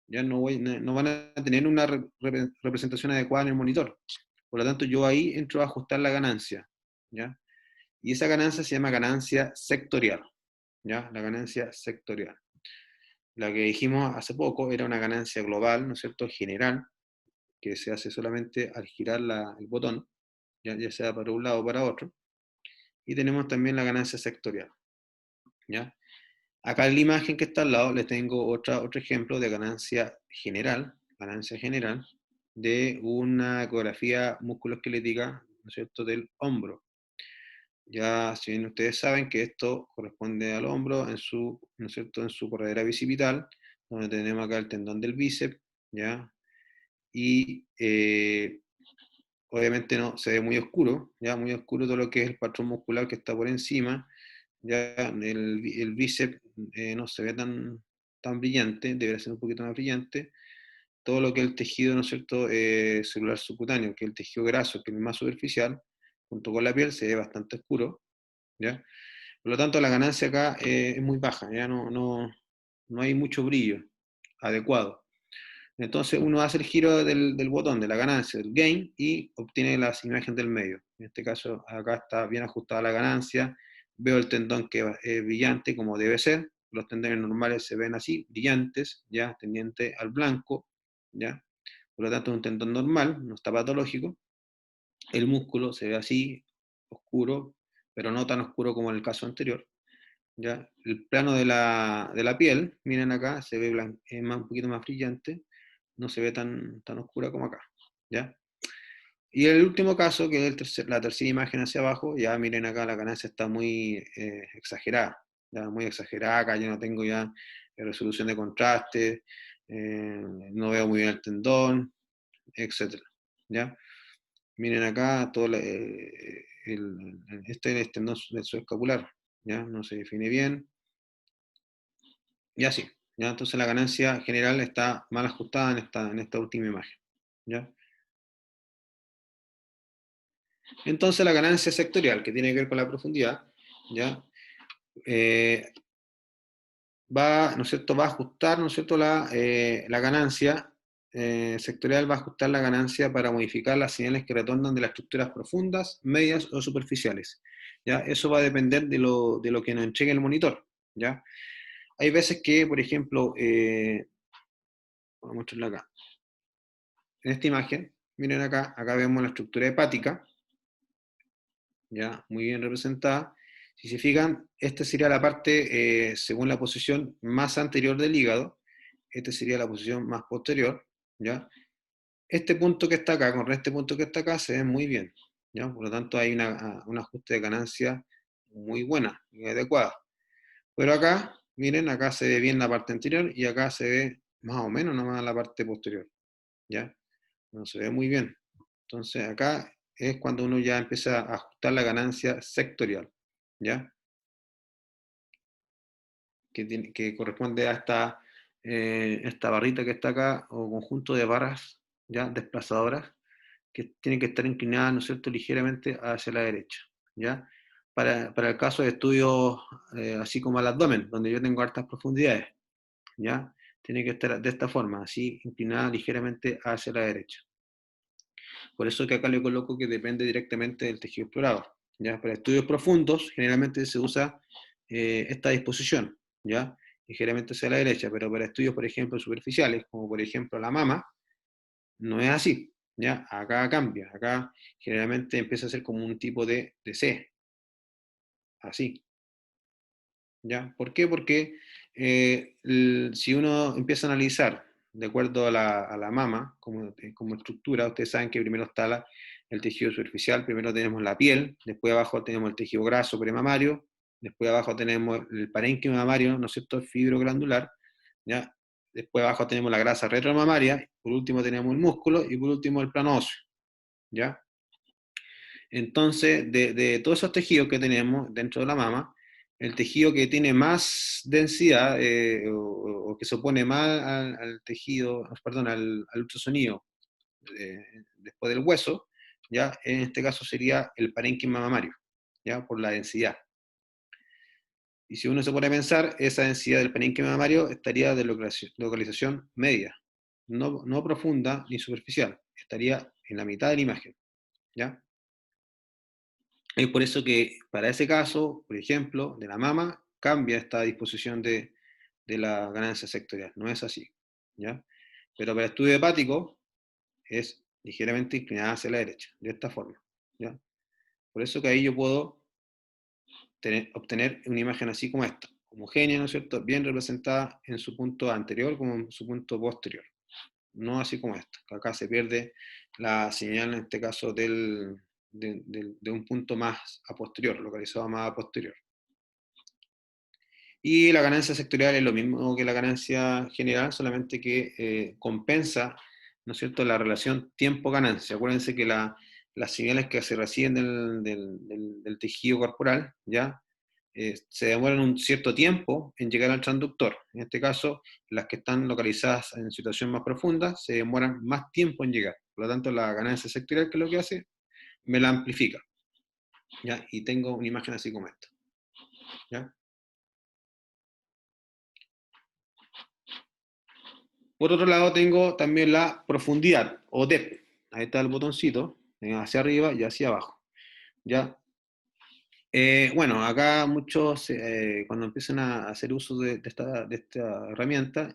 ya no van a tener una representación adecuada en el monitor. Por lo tanto, yo ahí entro a ajustar la ganancia, ¿ya? Y esa ganancia se llama ganancia sectorial, ¿ya? La ganancia sectorial. La que dijimos hace poco era una ganancia global, ¿no es cierto?, general, que se hace solamente al girar el botón, ya sea para un lado o para otro. Y tenemos también la ganancia sectorial, ¿ya? Acá en la imagen que está al lado les tengo otro ejemplo de ganancia general de una ecografía musculoesquelética, ¿no es cierto?, del hombro. Ya, si bien ustedes saben que esto corresponde al hombro en su, ¿no es cierto?, en su corredera bicipital, donde tenemos acá el tendón del bíceps, ¿ya? Y obviamente no, se ve muy oscuro, ya muy oscuro todo lo que es el patrón muscular que está por encima, ya el bíceps no se ve tan brillante, debería ser un poquito más brillante. Todo lo que es el tejido, ¿no es cierto?, celular subcutáneo, que es el tejido graso, que es el más superficial, junto con la piel, se ve bastante oscuro, ¿ya? Por lo tanto, la ganancia acá es muy baja, ya no hay mucho brillo adecuado. Entonces uno hace el giro del botón de la ganancia, del gain, y obtiene las imágenes del medio. En este caso, acá está bien ajustada la ganancia, veo el tendón que es brillante como debe ser, los tendones normales se ven así, brillantes, ya, tendiente al blanco, ya. Por lo tanto, es un tendón normal, no está patológico. El músculo se ve así, oscuro, pero no tan oscuro como en el caso anterior. ¿Ya? El plano de la piel, miren acá, se ve un poquito más brillante, no se ve tan oscura como acá, ¿ya? Y el último caso, que es la tercera imagen hacia abajo, ya miren acá la ganancia está muy exagerada, ya muy exagerada, acá yo no tengo ya resolución de contraste, no veo muy bien el tendón, etcétera. ¿Ya? Miren acá, todo este es el tendón del subescapular, ¿ya? No se define bien, y así, ¿ya? Entonces la ganancia general está mal ajustada en esta última imagen, ¿ya? Entonces la ganancia sectorial, que tiene que ver con la profundidad, ¿ya? Eh, ¿no es cierto? Va a ajustar, ¿no es cierto? La ganancia sectorial va a ajustar la ganancia para modificar las señales que retornan de las estructuras profundas, medias o superficiales, ¿ya? Eso va a depender de lo que nos entregue el monitor, ¿ya? Hay veces que, por ejemplo, voy a mostrarlo acá. En esta imagen, miren acá vemos la estructura hepática, ya, muy bien representada. Si se fijan, esta sería la parte, según la posición más anterior del hígado, esta sería la posición más posterior, ¿ya? Este punto que está acá con este punto que está acá se ve muy bien, ¿ya? Por lo tanto hay un ajuste de ganancia muy buena, muy adecuada. Pero acá, miren, acá se ve bien la parte anterior y acá se ve más o menos nomás la parte posterior, ¿ya? No se ve muy bien. Entonces acá es cuando uno ya empieza a ajustar la ganancia sectorial, ¿ya? Que corresponde a esta barrita que está acá, o conjunto de barras, ¿ya? Desplazadoras, que tienen que estar inclinadas, ¿no es cierto?, ligeramente hacia la derecha, ¿ya? Para el caso de estudios así como el abdomen, donde yo tengo hartas profundidades, ¿ya? Tiene que estar de esta forma, así, inclinada ligeramente hacia la derecha. Por eso que acá le coloco que depende directamente del tejido explorado. ¿Ya? Para estudios profundos, generalmente se usa esta disposición, ¿ya? Ligeramente hacia la derecha, pero para estudios, por ejemplo, superficiales, como por ejemplo la mama, no es así, ¿ya? Acá cambia, acá generalmente empieza a ser como un tipo de C, así, ¿ya? ¿Por qué? Porque si uno empieza a analizar de acuerdo a la mama como estructura, ustedes saben que primero está el tejido superficial, primero tenemos la piel, después abajo tenemos el tejido graso premamario, después abajo tenemos el parénquima mamario, ¿no es cierto?, el fibroglandular, ¿ya? Después abajo tenemos la grasa retromamaria, por último tenemos el músculo y por último el plano óseo, ¿ya? Entonces, de todos esos tejidos que tenemos dentro de la mama, el tejido que tiene más densidad o que se opone más al tejido, perdón, al ultrasonido después del hueso, ya en este caso sería el parénquima mamario, ya por la densidad. Y si uno se pone a pensar, esa densidad del parénquima mamario estaría de localización media, no profunda ni superficial, estaría en la mitad de la imagen, ¿ya? Es por eso que para ese caso, por ejemplo, de la mama, cambia esta disposición de la ganancia sectorial. No es así, ¿ya? Pero para el estudio hepático es ligeramente inclinada hacia la derecha, de esta forma, ¿ya? Por eso que ahí yo puedo obtener una imagen así como esta, homogénea, ¿no es cierto?, bien representada en su punto anterior como en su punto posterior. No así como esta, que acá se pierde la señal, en este caso, de un punto más a posterior, localizado más a posterior. Y la ganancia sectorial es lo mismo que la ganancia general, solamente que compensa, ¿no es cierto?, la relación tiempo-ganancia. Acuérdense que las señales que se reciben del tejido corporal, ¿ya? Se demoran un cierto tiempo en llegar al transductor. En este caso, las que están localizadas en situación más profunda se demoran más tiempo en llegar. Por lo tanto, la ganancia sectorial, que es lo que hace, me la amplifica, ¿ya? Y tengo una imagen así como esta, ¿ya? Por otro lado, tengo también la profundidad, o depth. Ahí está el botoncito, hacia arriba y hacia abajo, ¿ya? Bueno, acá muchos, cuando empiezan a hacer uso de esta herramienta,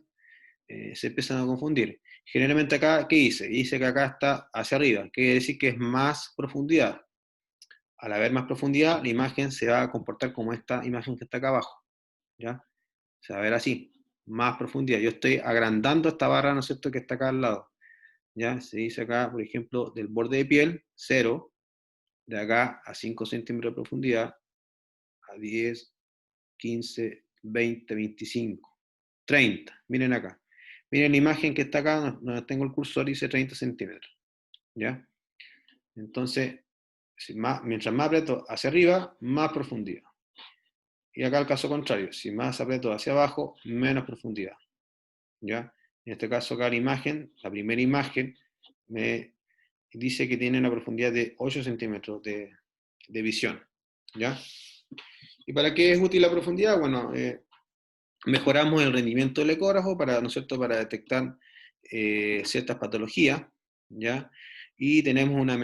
se empiezan a confundir. Generalmente acá, ¿qué dice? Dice que acá está hacia arriba, quiere decir que es más profundidad. Al haber más profundidad, la imagen se va a comportar como esta imagen que está acá abajo, ¿ya? Se va a ver así, más profundidad. Yo estoy agrandando esta barra, ¿no es cierto?, que está acá al lado. ¿ya? Se dice acá, por ejemplo, del borde de piel, 0, de acá a 5 centímetros de profundidad, a 10, 15, 20, 25, 30. Miren acá. Miren la imagen que está acá, donde tengo el cursor, dice 30 centímetros. ¿Ya? Entonces, mientras más aprieto hacia arriba, más profundidad. Y acá el caso contrario, si más aprieto hacia abajo, menos profundidad. ¿Ya? En este caso acá la imagen, la primera imagen, me dice que tiene una profundidad de 8 centímetros de visión. ¿Ya? ¿Y para qué es útil la profundidad? Bueno, mejoramos el rendimiento del ecógrafo para, ¿no es cierto?, para detectar ciertas patologías, ¿ya? Y obtenemos una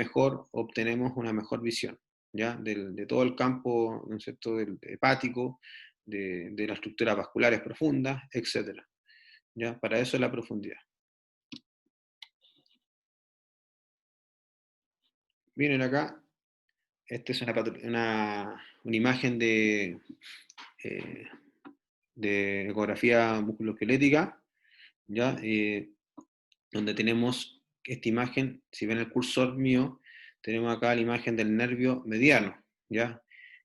mejor visión, ¿ya? De todo el campo, ¿no es cierto?, del hepático, de las estructuras vasculares profundas, etcétera, ¿ya? Para eso es la profundidad. Miren acá, esta es una imagen eh, de ecografía musculoesquelética, ¿ya? Donde tenemos esta imagen, si ven el cursor mío, tenemos acá la imagen del nervio mediano, ¿ya?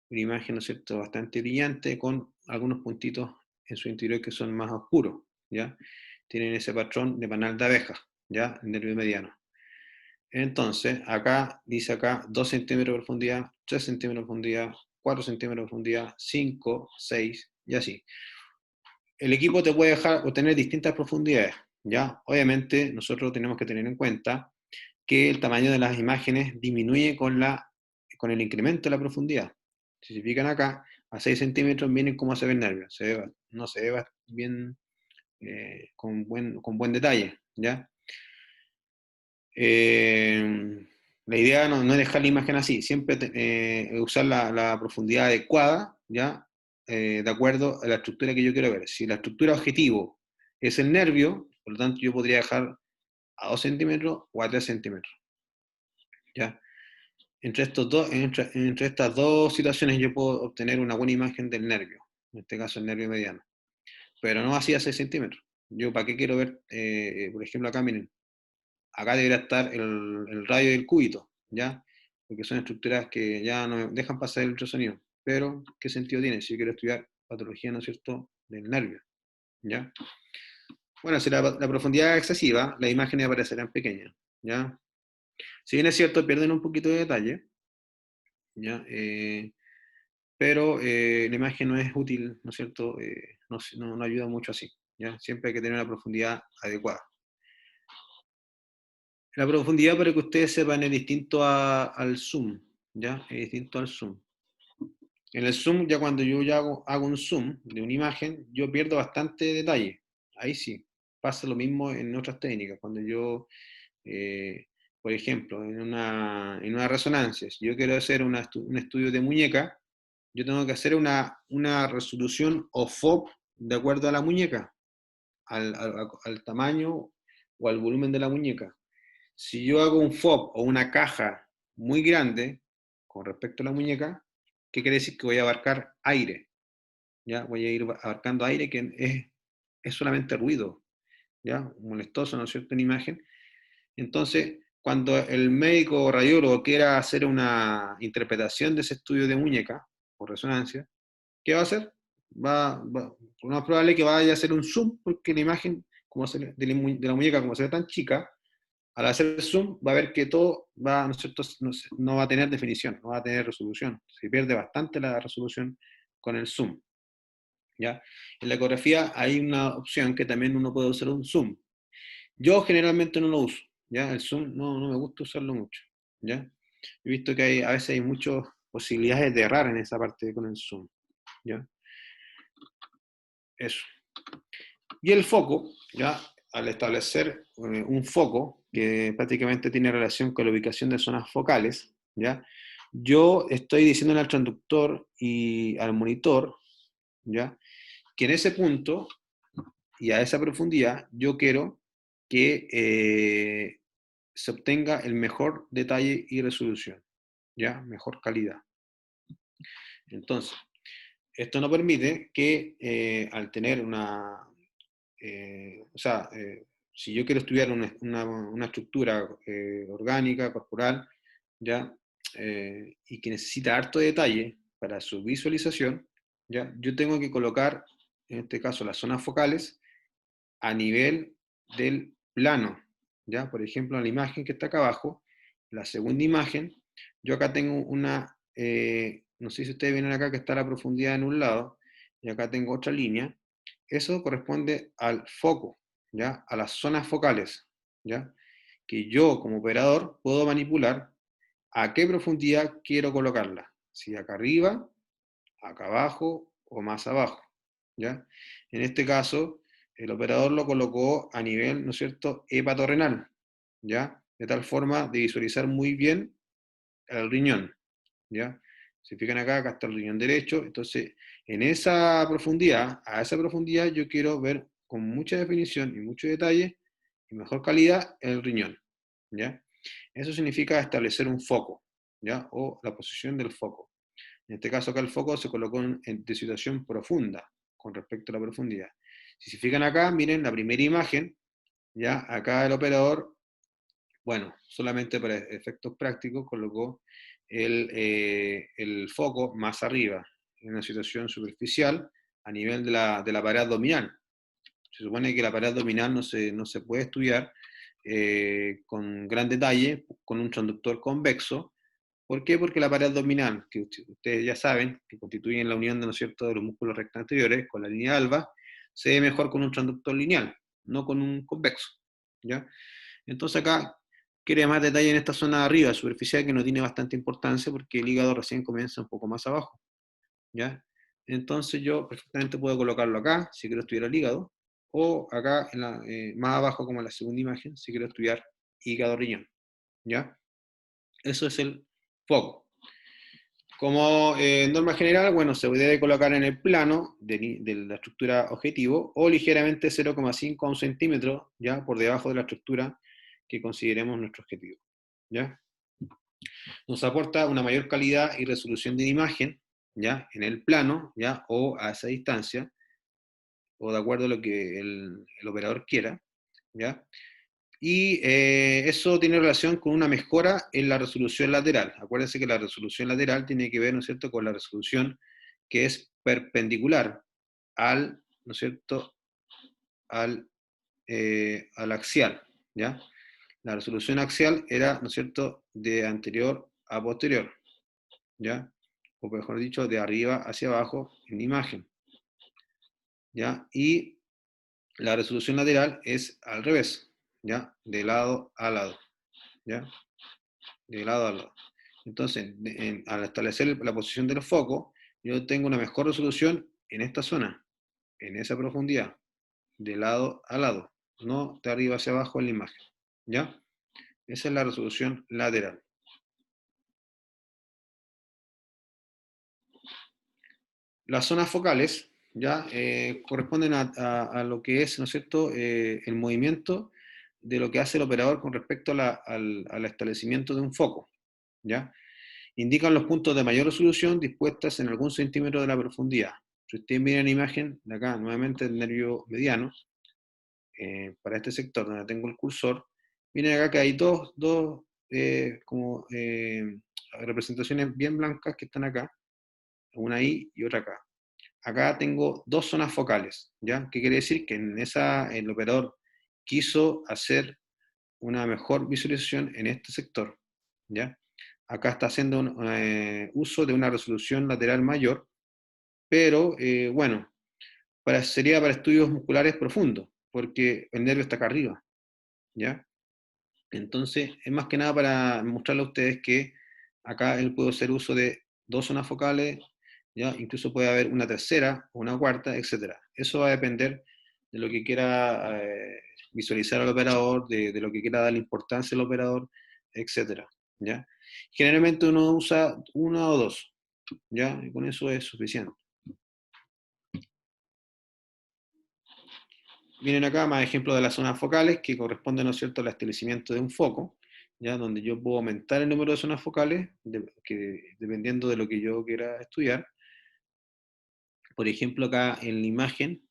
Una imagen, ¿no es cierto?, bastante brillante, con algunos puntitos en su interior que son más oscuros, ¿ya? Tienen ese patrón de panal de abeja, ¿ya? El nervio mediano. Entonces, acá, dice acá, 2 centímetros de profundidad, 3 centímetros de profundidad, 4 centímetros de profundidad, 5, 6, y así. El equipo te puede dejar obtener distintas profundidades, ¿ya? Obviamente, nosotros tenemos que tener en cuenta que el tamaño de las imágenes disminuye con el incremento de la profundidad. Si se fijan acá, a 6 centímetros miren cómo se ve el nervio. No se ve bien, con buen detalle, ¿ya? La idea no es dejar la imagen así, siempre usar la profundidad adecuada, ¿ya? De acuerdo a la estructura que yo quiero ver. Si la estructura objetivo es el nervio, por lo tanto yo podría dejar a 2 centímetros o a 3 centímetros, ¿ya? Entre estas dos situaciones yo puedo obtener una buena imagen del nervio, en este caso el nervio mediano, pero no así a 6 centímetros. Yo, ¿para qué quiero ver? Por ejemplo, acá, miren, acá debería estar el radio del cúbito, ¿ya? Porque son estructuras que ya no dejan pasar el ultrasonido. Pero, ¿qué sentido tiene si yo quiero estudiar patología, ¿no es cierto?, del nervio, ¿ya? Bueno, si la profundidad es excesiva, las imágenes aparecerán pequeñas, ¿ya? Si bien es cierto, pierden un poquito de detalle, ¿ya? Pero la imagen no es útil, ¿no es cierto? No ayuda mucho así, ¿ya? Siempre hay que tener una profundidad adecuada. La profundidad, para que ustedes sepan, es distinto al zoom, ¿ya? Es distinto al zoom. En el zoom, ya cuando yo ya hago un zoom de una imagen, yo pierdo bastante detalle. Ahí sí. Pasa lo mismo en otras técnicas. Cuando yo, eh, por ejemplo, en una resonancia, si yo quiero hacer un estudio de muñeca, yo tengo que hacer una resolución o FOB de acuerdo a la muñeca, al tamaño o al volumen de la muñeca. Si yo hago un FOB o una caja muy grande con respecto a la muñeca, ¿qué quiere decir? Que voy a abarcar aire, ¿ya? Voy a ir abarcando aire que es solamente ruido, ¿ya? Molestoso, ¿no es cierto?, en imagen. Entonces, cuando el médico o radiólogo quiera hacer una interpretación de ese estudio de muñeca o resonancia, ¿qué va a hacer? Lo más probable es que vaya a hacer un zoom, porque la imagen de la muñeca, como se ve tan chica, al hacer zoom va a ver que todo va, ¿no es cierto?, no va a tener definición, no va a tener resolución. Se pierde bastante la resolución con el zoom, ¿ya? En la ecografía hay una opción que también uno puede usar un zoom. Yo generalmente no lo uso, ¿ya? El zoom no me gusta usarlo mucho, ¿ya? He visto que a veces hay muchas posibilidades de errar en esa parte con el zoom, ¿ya? Eso. Y el foco, ¿ya? Al establecer un foco que prácticamente tiene relación con la ubicación de zonas focales, ¿ya? Yo estoy diciendo al transductor y al monitor, ¿ya?, que en ese punto y a esa profundidad yo quiero que se obtenga el mejor detalle y resolución, ¿ya? Mejor calidad. Entonces, esto nos permite que al tener si yo quiero estudiar una estructura orgánica, corporal, ¿ya? Y que necesita harto detalle para su visualización, ¿ya? Yo tengo que colocar, en este caso, las zonas focales a nivel del plano, ¿ya? Por ejemplo, en la imagen que está acá abajo, la segunda imagen, yo acá tengo no sé si ustedes ven acá que está la profundidad en un lado, y acá tengo otra línea, eso corresponde al foco, ¿ya? A las zonas focales, ¿ya? Que yo como operador puedo manipular a qué profundidad quiero colocarla, si acá arriba, acá abajo o más abajo, ¿ya? En este caso, el operador lo colocó a nivel, ¿no es cierto?, hepatorrenal, ¿ya? De tal forma de visualizar muy bien el riñón, ¿ya? Si fijan acá, acá está el riñón derecho, entonces en esa profundidad, a esa profundidad yo quiero ver con mucha definición y mucho detalle y mejor calidad el riñón, ¿ya? Eso significa establecer un foco, ¿ya? O la posición del foco. En este caso acá el foco se colocó de situación profunda con respecto a la profundidad. Si se fijan acá, miren la primera imagen, ya acá el operador, bueno, solamente para efectos prácticos colocó el foco más arriba, en una situación superficial a nivel de la pared abdominal. Se supone que la pared abdominal no se puede estudiar con gran detalle con un transductor convexo. ¿Por qué? Porque la pared abdominal, que ustedes ya saben, que constituye la unión, ¿no es cierto?, de los músculos rectos anteriores con la línea alba, se ve mejor con un transductor lineal, no con un convexo, ¿ya? Entonces acá quiere más detalle en esta zona de arriba, superficial, que no tiene bastante importancia porque el hígado recién comienza un poco más abajo, ¿ya? Entonces yo perfectamente puedo colocarlo acá, si quiero estudiar el hígado, o acá más abajo, como en la segunda imagen, si quiero estudiar hígado-riñón, ¿ya? Eso es el foco. Como norma general, bueno, se debe colocar en el plano de la estructura objetivo o ligeramente 0,5 a 1 centímetro, ya por debajo de la estructura que consideremos nuestro objetivo, ¿ya? Nos aporta una mayor calidad y resolución de imagen, ¿ya? En el plano, ¿ya? O a esa distancia, o de acuerdo a lo que el operador quiera, ¿ya? Y eso tiene relación con una mejora en la resolución lateral. Acuérdense que la resolución lateral tiene que ver, ¿no es cierto?, con la resolución que es perpendicular al, ¿no es cierto?, al axial, ¿ya? La resolución axial era, ¿no es cierto?, de anterior a posterior, ¿ya? O mejor dicho, de arriba hacia abajo en imagen, ¿ya? Y la resolución lateral es al revés, ¿ya? De lado a lado, ¿ya? De lado a lado. Entonces, al establecer la posición del foco, yo tengo una mejor resolución en esta zona, en esa profundidad, de lado a lado, no de arriba hacia abajo en la imagen, ¿ya? Esa es la resolución lateral. Las zonas focales, ¿ya? Corresponden a lo que es, ¿no es cierto?, el movimiento de lo que hace el operador con respecto al establecimiento de un foco, ¿ya? Indican los puntos de mayor resolución dispuestas en algún centímetro de la profundidad. Si ustedes miran la imagen de acá, nuevamente el nervio mediano, para este sector donde tengo el cursor, miren acá que hay dos como representaciones bien blancas que están acá, una ahí y otra acá. Acá tengo dos zonas focales, ¿ya? ¿Qué quiere decir? Que el operador quiso hacer una mejor visualización en este sector, ¿ya? Acá está haciendo uso de una resolución lateral mayor, pero bueno, sería para estudios musculares profundos, porque el nervio está acá arriba, ¿ya? Entonces, es más que nada para mostrarle a ustedes que acá él puede hacer uso de dos zonas focales, ¿ya? Incluso puede haber una tercera, una cuarta, etcétera. Eso va a depender de lo que quiera visualizar al operador, de lo que quiera darle importancia al operador, etcétera, ¿ya? Generalmente uno usa una o dos, ¿ya? Y con eso es suficiente. Vienen acá más ejemplos de las zonas focales que corresponden, ¿no es cierto?, al establecimiento de un foco, ¿ya? Donde yo puedo aumentar el número de zonas focales dependiendo de lo que yo quiera estudiar. Por ejemplo, acá en la imagen,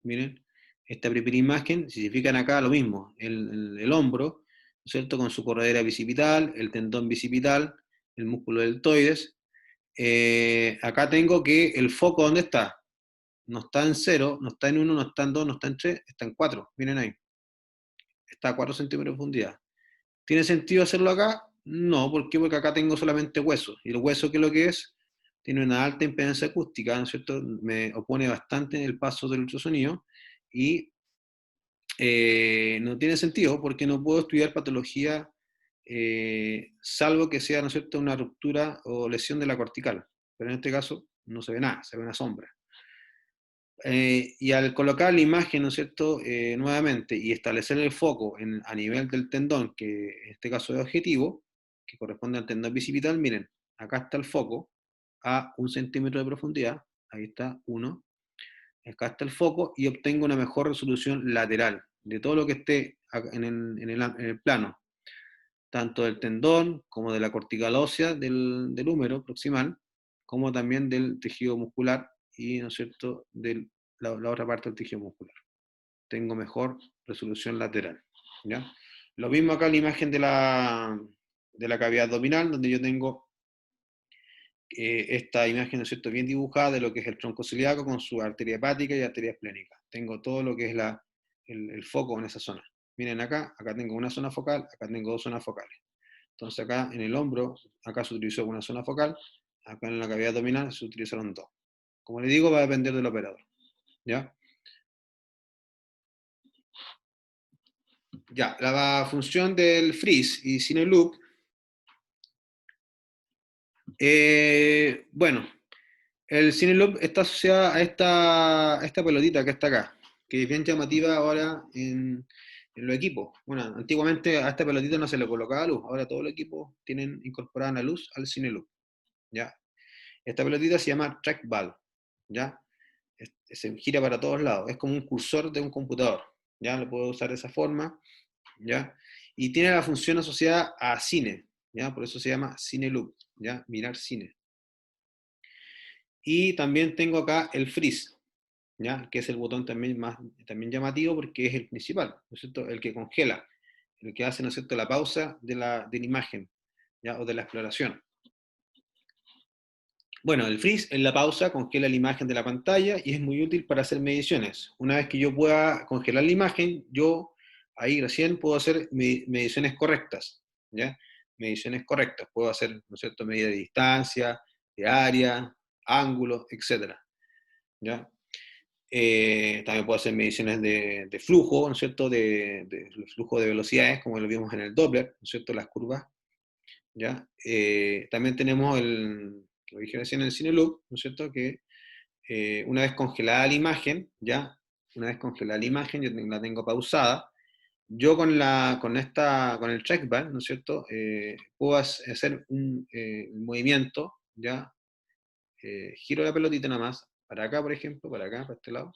miren, Esta primera imagen, si se fijan acá, lo mismo, el hombro, ¿no es cierto?, con su corredera bicipital, el tendón bicipital, el músculo deltoides. Acá tengo que el foco, ¿dónde está? No está en 0, no está en 1, no está en 2, no está en 3, está en 4. Miren ahí. Está a 4 centímetros de profundidad. ¿Tiene sentido hacerlo acá? No, ¿por qué? Porque acá tengo solamente hueso. ¿Y el hueso qué es lo que es? Tiene una alta impedancia acústica, ¿no es cierto? Me opone bastante en el paso del ultrasonido y no tiene sentido porque no puedo estudiar patología salvo que sea, ¿no es cierto?, una ruptura o lesión de la cortical. Pero en este caso no se ve nada, se ve una sombra. Y al colocar la imagen, ¿no es cierto?, nuevamente y establecer el foco a nivel del tendón, que en este caso es objetivo, que corresponde al tendón bicipital, miren, acá está el foco a 1 centímetro de profundidad, ahí está, 1, acá está el foco y obtengo una mejor resolución lateral de todo lo que esté en el plano, tanto del tendón como de la cortical ósea del húmero proximal, como también del tejido muscular y, ¿no es cierto?, de la otra parte del tejido muscular. Tengo mejor resolución lateral. ¿Ya? Lo mismo acá en la imagen de la cavidad abdominal, donde yo tengo esta imagen, ¿no es cierto?, bien dibujada de lo que es el tronco celíaco con su arteria hepática y arteria esplénica. Tengo todo lo que es el foco en esa zona. Miren acá tengo una zona focal, acá tengo dos zonas focales. Entonces acá en el hombro, acá se utilizó una zona focal, acá en la cavidad abdominal se utilizaron dos. Como le digo, va a depender del operador. ¿Ya? Ya, la función del freeze y cine loop, bueno, el cine loop está asociado a esta pelotita que está acá, que es bien llamativa ahora en los equipos. Bueno, antiguamente a esta pelotita no se le colocaba luz, ahora todos los equipos tienen incorporada una luz al cine loop. ¿Ya? Esta pelotita se llama trackball, ¿ya? Se gira para todos lados, es como un cursor de un computador, ¿ya? Lo puedo usar de esa forma, ¿ya? Y tiene la función asociada a cine, ¿ya? Por eso se llama Cine Loop, ¿ya? Mirar cine. Y también tengo acá el freeze, ¿ya? Que es el botón también llamativo porque es el principal, ¿no es cierto? El que congela, el que hace, ¿no es cierto?, la pausa de la imagen, ¿ya? O de la exploración. Bueno, el freeze en la pausa congela la imagen de la pantalla y es muy útil para hacer mediciones. Una vez que yo pueda congelar la imagen, yo ahí recién puedo hacer mediciones correctas, ¿ya? Mediciones correctas. Puedo hacer, ¿no es cierto?, medida de distancia, de área, ángulo, etcétera, ¿ya? También puedo hacer mediciones de flujo, ¿no es cierto?, de flujo de velocidades, como lo vimos en el Doppler, ¿no es cierto?, las curvas, ¿ya? También tenemos lo dije recién, el Cine Loop, ¿no es cierto?, que una vez congelada la imagen, ¿ya? Una vez congelada la imagen, yo la tengo pausada, yo con el trackball, ¿no es cierto?, puedo hacer un movimiento, ¿ya? Giro la pelotita nada más, para acá, por ejemplo, para acá, para este lado,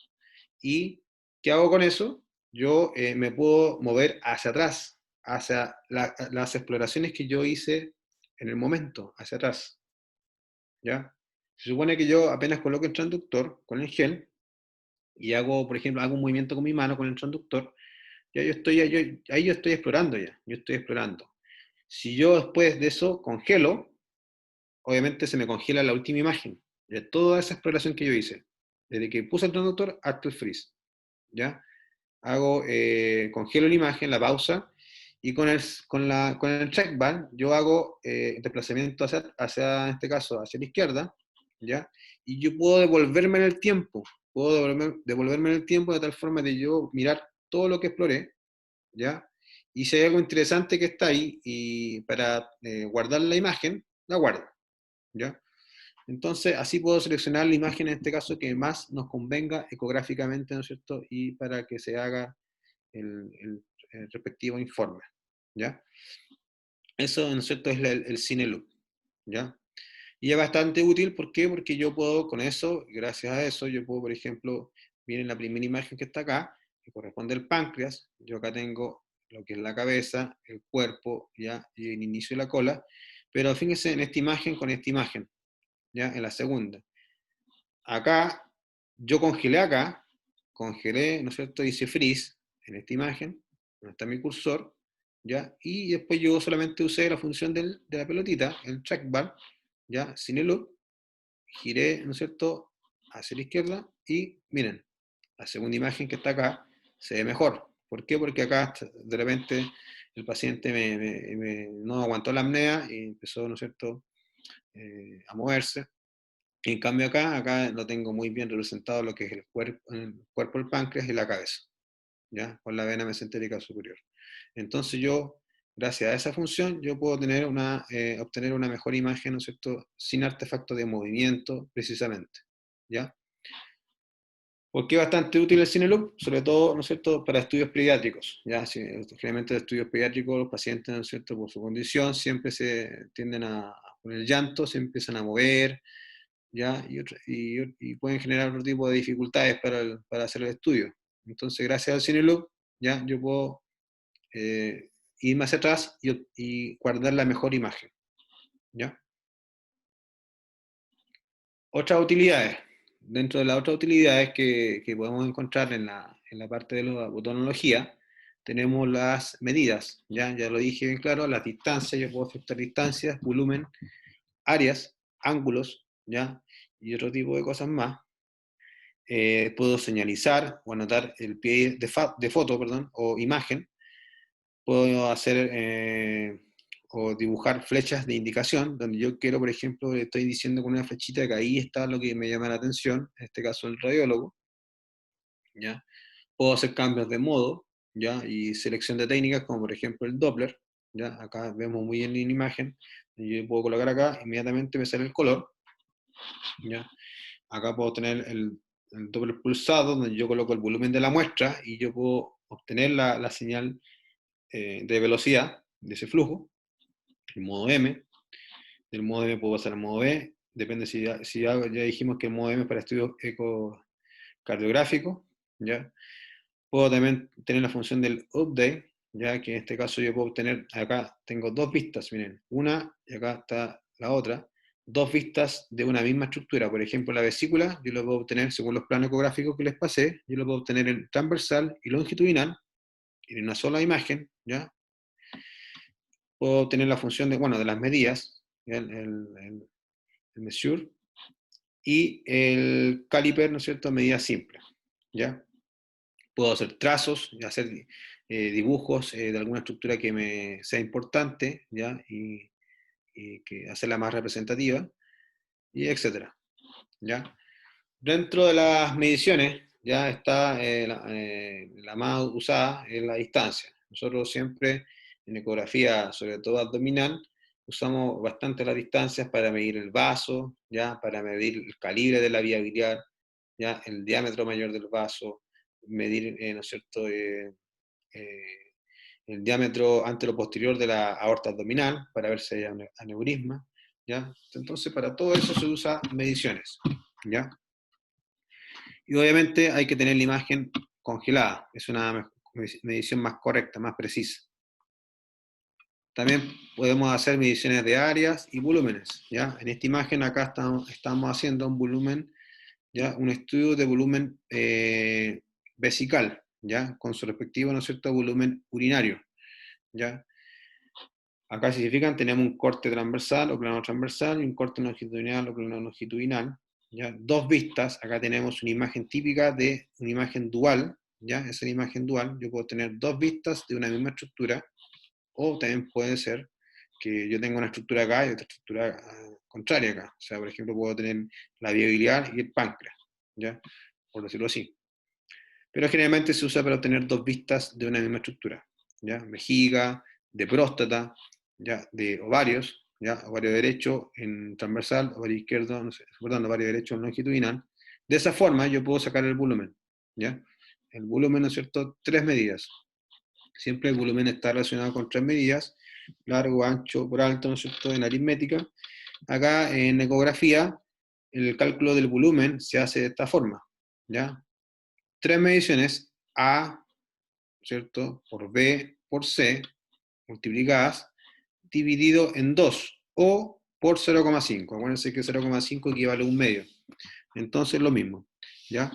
y ¿qué hago con eso? Yo me puedo mover hacia atrás, hacia las exploraciones que yo hice en el momento, hacia atrás, ¿ya? Se supone que yo apenas coloco el transductor con el gel y hago, por ejemplo, hago un movimiento con mi mano con el transductor, ya ahí yo estoy explorando ya, yo estoy explorando. Si yo después de eso congelo, obviamente se me congela la última imagen de toda esa exploración que yo hice, desde que puse el transductor hasta el freeze, ¿ya? Congelo la imagen, la pausa, y con el trackball yo hago desplazamiento hacia, en este caso, hacia la izquierda, ¿ya? Y yo puedo devolverme en el tiempo, puedo devolverme en el tiempo de tal forma de yo mirar todo lo que exploré, ¿ya? Y si hay algo interesante que está ahí, y para guardar la imagen, la guardo, ¿ya? Entonces, así puedo seleccionar la imagen en este caso que más nos convenga ecográficamente, ¿no es cierto? Y para que se haga el respectivo informe, ¿ya? Eso, ¿no es cierto?, es el Cine Loop, ¿ya? Y es bastante útil, ¿por qué? Porque yo puedo, con eso, gracias a eso, yo puedo, por ejemplo, miren la primera imagen que está acá, que corresponde al páncreas, yo acá tengo lo que es la cabeza, el cuerpo, ¿ya? Y el inicio de la cola, pero fíjense en esta imagen con esta imagen, ¿ya? En la segunda. Acá, yo congelé acá, congelé, ¿no es cierto? Hice freeze en esta imagen, donde está mi cursor, ¿ya? Y después yo solamente usé la función de la pelotita, el trackbar, ¿ya? Sin el loop, giré, ¿no es cierto?, hacia la izquierda y miren, la segunda imagen que está acá se ve mejor. ¿Por qué? Porque acá de repente el paciente no aguantó la apnea y empezó, ¿no es cierto?, a moverse. En cambio acá lo tengo muy bien representado lo que es el cuerpo del páncreas y la cabeza, ¿ya? Con la vena mesentérica superior. Entonces yo, gracias a esa función, yo puedo obtener una mejor imagen, ¿no es cierto?, sin artefactos de movimiento, precisamente, ¿ya? Porque es bastante útil el CineLoop, sobre todo, ¿no es cierto?, para estudios pediátricos, ¿ya? Generalmente los estudios pediátricos, los pacientes, ¿no es cierto?, por su condición, siempre se tienden con el llanto, se empiezan a mover, ¿ya? Y pueden generar otro tipo de dificultades para hacer el estudio. Entonces, gracias al CineLoop, ¿ya? Yo puedo ir hacia atrás y guardar la mejor imagen, ¿ya? Otras utilidades. Dentro de las otras utilidades que podemos encontrar en la parte de la botonología, tenemos las medidas, ya lo dije bien claro, las distancias, yo puedo afectar distancias, volumen, áreas, ángulos, ¿ya? Y otro tipo de cosas más. Puedo señalizar o anotar el pie de foto, perdón, o imagen. Puedo hacer o dibujar flechas de indicación, donde yo quiero, por ejemplo, le estoy diciendo con una flechita que ahí está lo que me llama la atención, en este caso el radiólogo, ¿ya? Puedo hacer cambios de modo, ¿ya? Y selección de técnicas, como por ejemplo el Doppler, ¿ya? Acá vemos muy bien en la imagen, y yo puedo colocar acá, inmediatamente me sale el color, ¿ya? Acá puedo tener el Doppler pulsado, donde yo coloco el volumen de la muestra, y yo puedo obtener la señal de velocidad de ese flujo, el modo M. Del modo M puedo pasar al modo B, depende ya dijimos que el modo M es para estudios ecocardiográficos, ¿ya? Puedo también tener la función del update, ya que en este caso yo puedo obtener, acá tengo dos vistas, miren, una y acá está la otra, dos vistas de una misma estructura. Por ejemplo, la vesícula, yo lo puedo obtener según los planos ecográficos que les pasé, yo lo puedo obtener en transversal y longitudinal, en una sola imagen, ¿ya? Puedo obtener la función de las medidas, ¿ya? El measure, y el caliper, ¿no es cierto?, medidas simples, ¿ya? Puedo hacer trazos, hacer dibujos de alguna estructura que me sea importante, ¿ya? Y que hacerla más representativa, y etcétera, ¿ya? Dentro de las mediciones, ya está la más usada, es la distancia. Nosotros siempre, en ecografía, sobre todo abdominal, usamos bastante las distancias para medir el vaso, ya, para medir el calibre de la vía biliar, ya, el diámetro mayor del vaso, medir, ¿no es cierto?, eh, el diámetro antero-posterior de la aorta abdominal, para ver si hay aneurisma, ¿ya? Entonces, para todo eso se usa mediciones, ¿ya? Y obviamente hay que tener la imagen congelada, es una medición más correcta, más precisa. También podemos hacer mediciones de áreas y volúmenes, ¿ya? En esta imagen acá estamos haciendo un volumen, ¿ya? Un estudio de volumen vesical, ¿ya? Con su respectivo, ¿no es cierto?, volumen urinario, ¿ya? Acá si se fijan tenemos un corte transversal o plano transversal y un corte longitudinal o plano longitudinal, ¿ya? Dos vistas, acá tenemos una imagen típica de una imagen dual, ¿ya? Esa es la imagen dual, yo puedo tener dos vistas de una misma estructura, o también puede ser que yo tenga una estructura acá y otra estructura contraria acá. O sea, por ejemplo, puedo tener la vía biliar y el páncreas, ¿ya? Por decirlo así. Pero generalmente se usa para obtener dos vistas de una misma estructura, ¿ya? Vejiga, de próstata, ¿ya? De ovarios, ¿ya? Ovario derecho en transversal, ovario izquierdo, no sé, perdón, ovario derecho en longitudinal. De esa forma yo puedo sacar el volumen, ¿ya? El volumen, ¿no es cierto? Tres medidas. Siempre el volumen está relacionado con tres medidas, largo, ancho, por alto, ¿no es cierto?, en aritmética. Acá en ecografía, el cálculo del volumen se hace de esta forma, ¿ya? Tres mediciones, A, ¿cierto?, por B, por C, multiplicadas, dividido en 2, o por 0,5. Acuérdense que 0,5 equivale a un medio. Entonces lo mismo, ¿ya?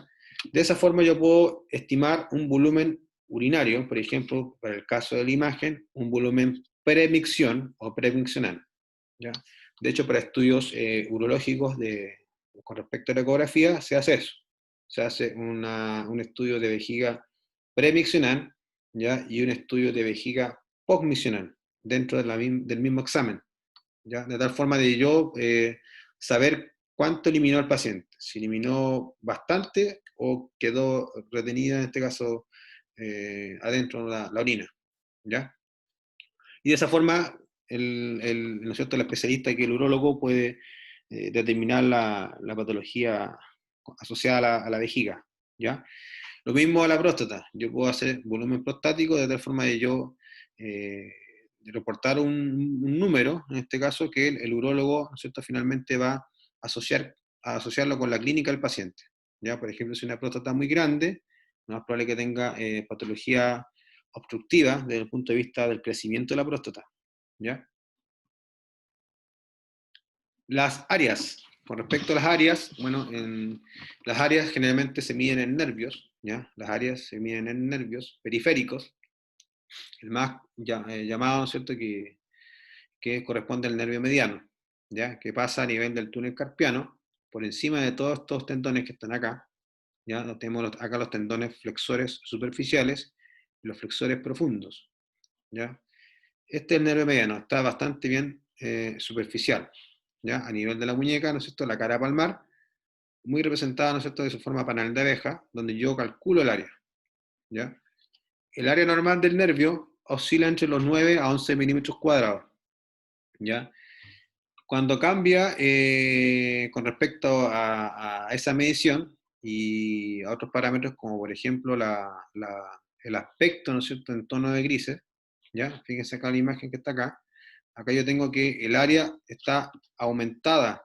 De esa forma yo puedo estimar un volumen urinario, por ejemplo, para el caso de la imagen, un volumen premicción o premiccional, ¿ya? De hecho, para estudios urológicos con respecto a la ecografía, se hace eso. Se hace un estudio de vejiga premiccional, ¿ya? Y un estudio de vejiga postmiccional dentro del mismo examen, ¿ya? De tal forma de yo saber cuánto eliminó el paciente, si eliminó bastante o quedó retenida, en este caso, adentro la orina, ¿ya? Y de esa forma, ¿no es cierto?, el especialista, que el urólogo, puede determinar la patología asociada a la vejiga, ¿ya? Lo mismo a la próstata. Yo puedo hacer volumen prostático de tal forma de yo eh, reportar un número, en este caso, que el urólogo, ¿no es cierto?, finalmente va a asociarlo con la clínica del paciente, ¿ya? Por ejemplo, si una próstata muy grande, lo más probable que tenga patología obstructiva desde el punto de vista del crecimiento de la próstata, ¿ya? Las áreas. Con respecto a las áreas, bueno, las áreas generalmente se miden en nervios, ¿ya? Las áreas se miden en nervios periféricos, el más llamado, ¿no es cierto?, que corresponde al nervio mediano, ¿ya? Que pasa a nivel del túnel carpiano, por encima de todos estos tendones que están acá, ¿ya? Tenemos acá los tendones flexores superficiales y los flexores profundos, ¿ya? Este es el nervio mediano, está bastante bien superficial, ¿ya? A nivel de la muñeca, ¿no es cierto?, la cara palmar, muy representada, ¿no es cierto?, de su forma panal de abeja, donde yo calculo el área, ¿ya? El área normal del nervio oscila entre los 9 a 11 milímetros cuadrados, ¿ya? Cuando cambia con respecto a esa medición y a otros parámetros, como por ejemplo el aspecto, ¿no es cierto?, en tono de grises, ¿ya? Fíjense acá la imagen que está acá. Acá yo tengo que el área está aumentada,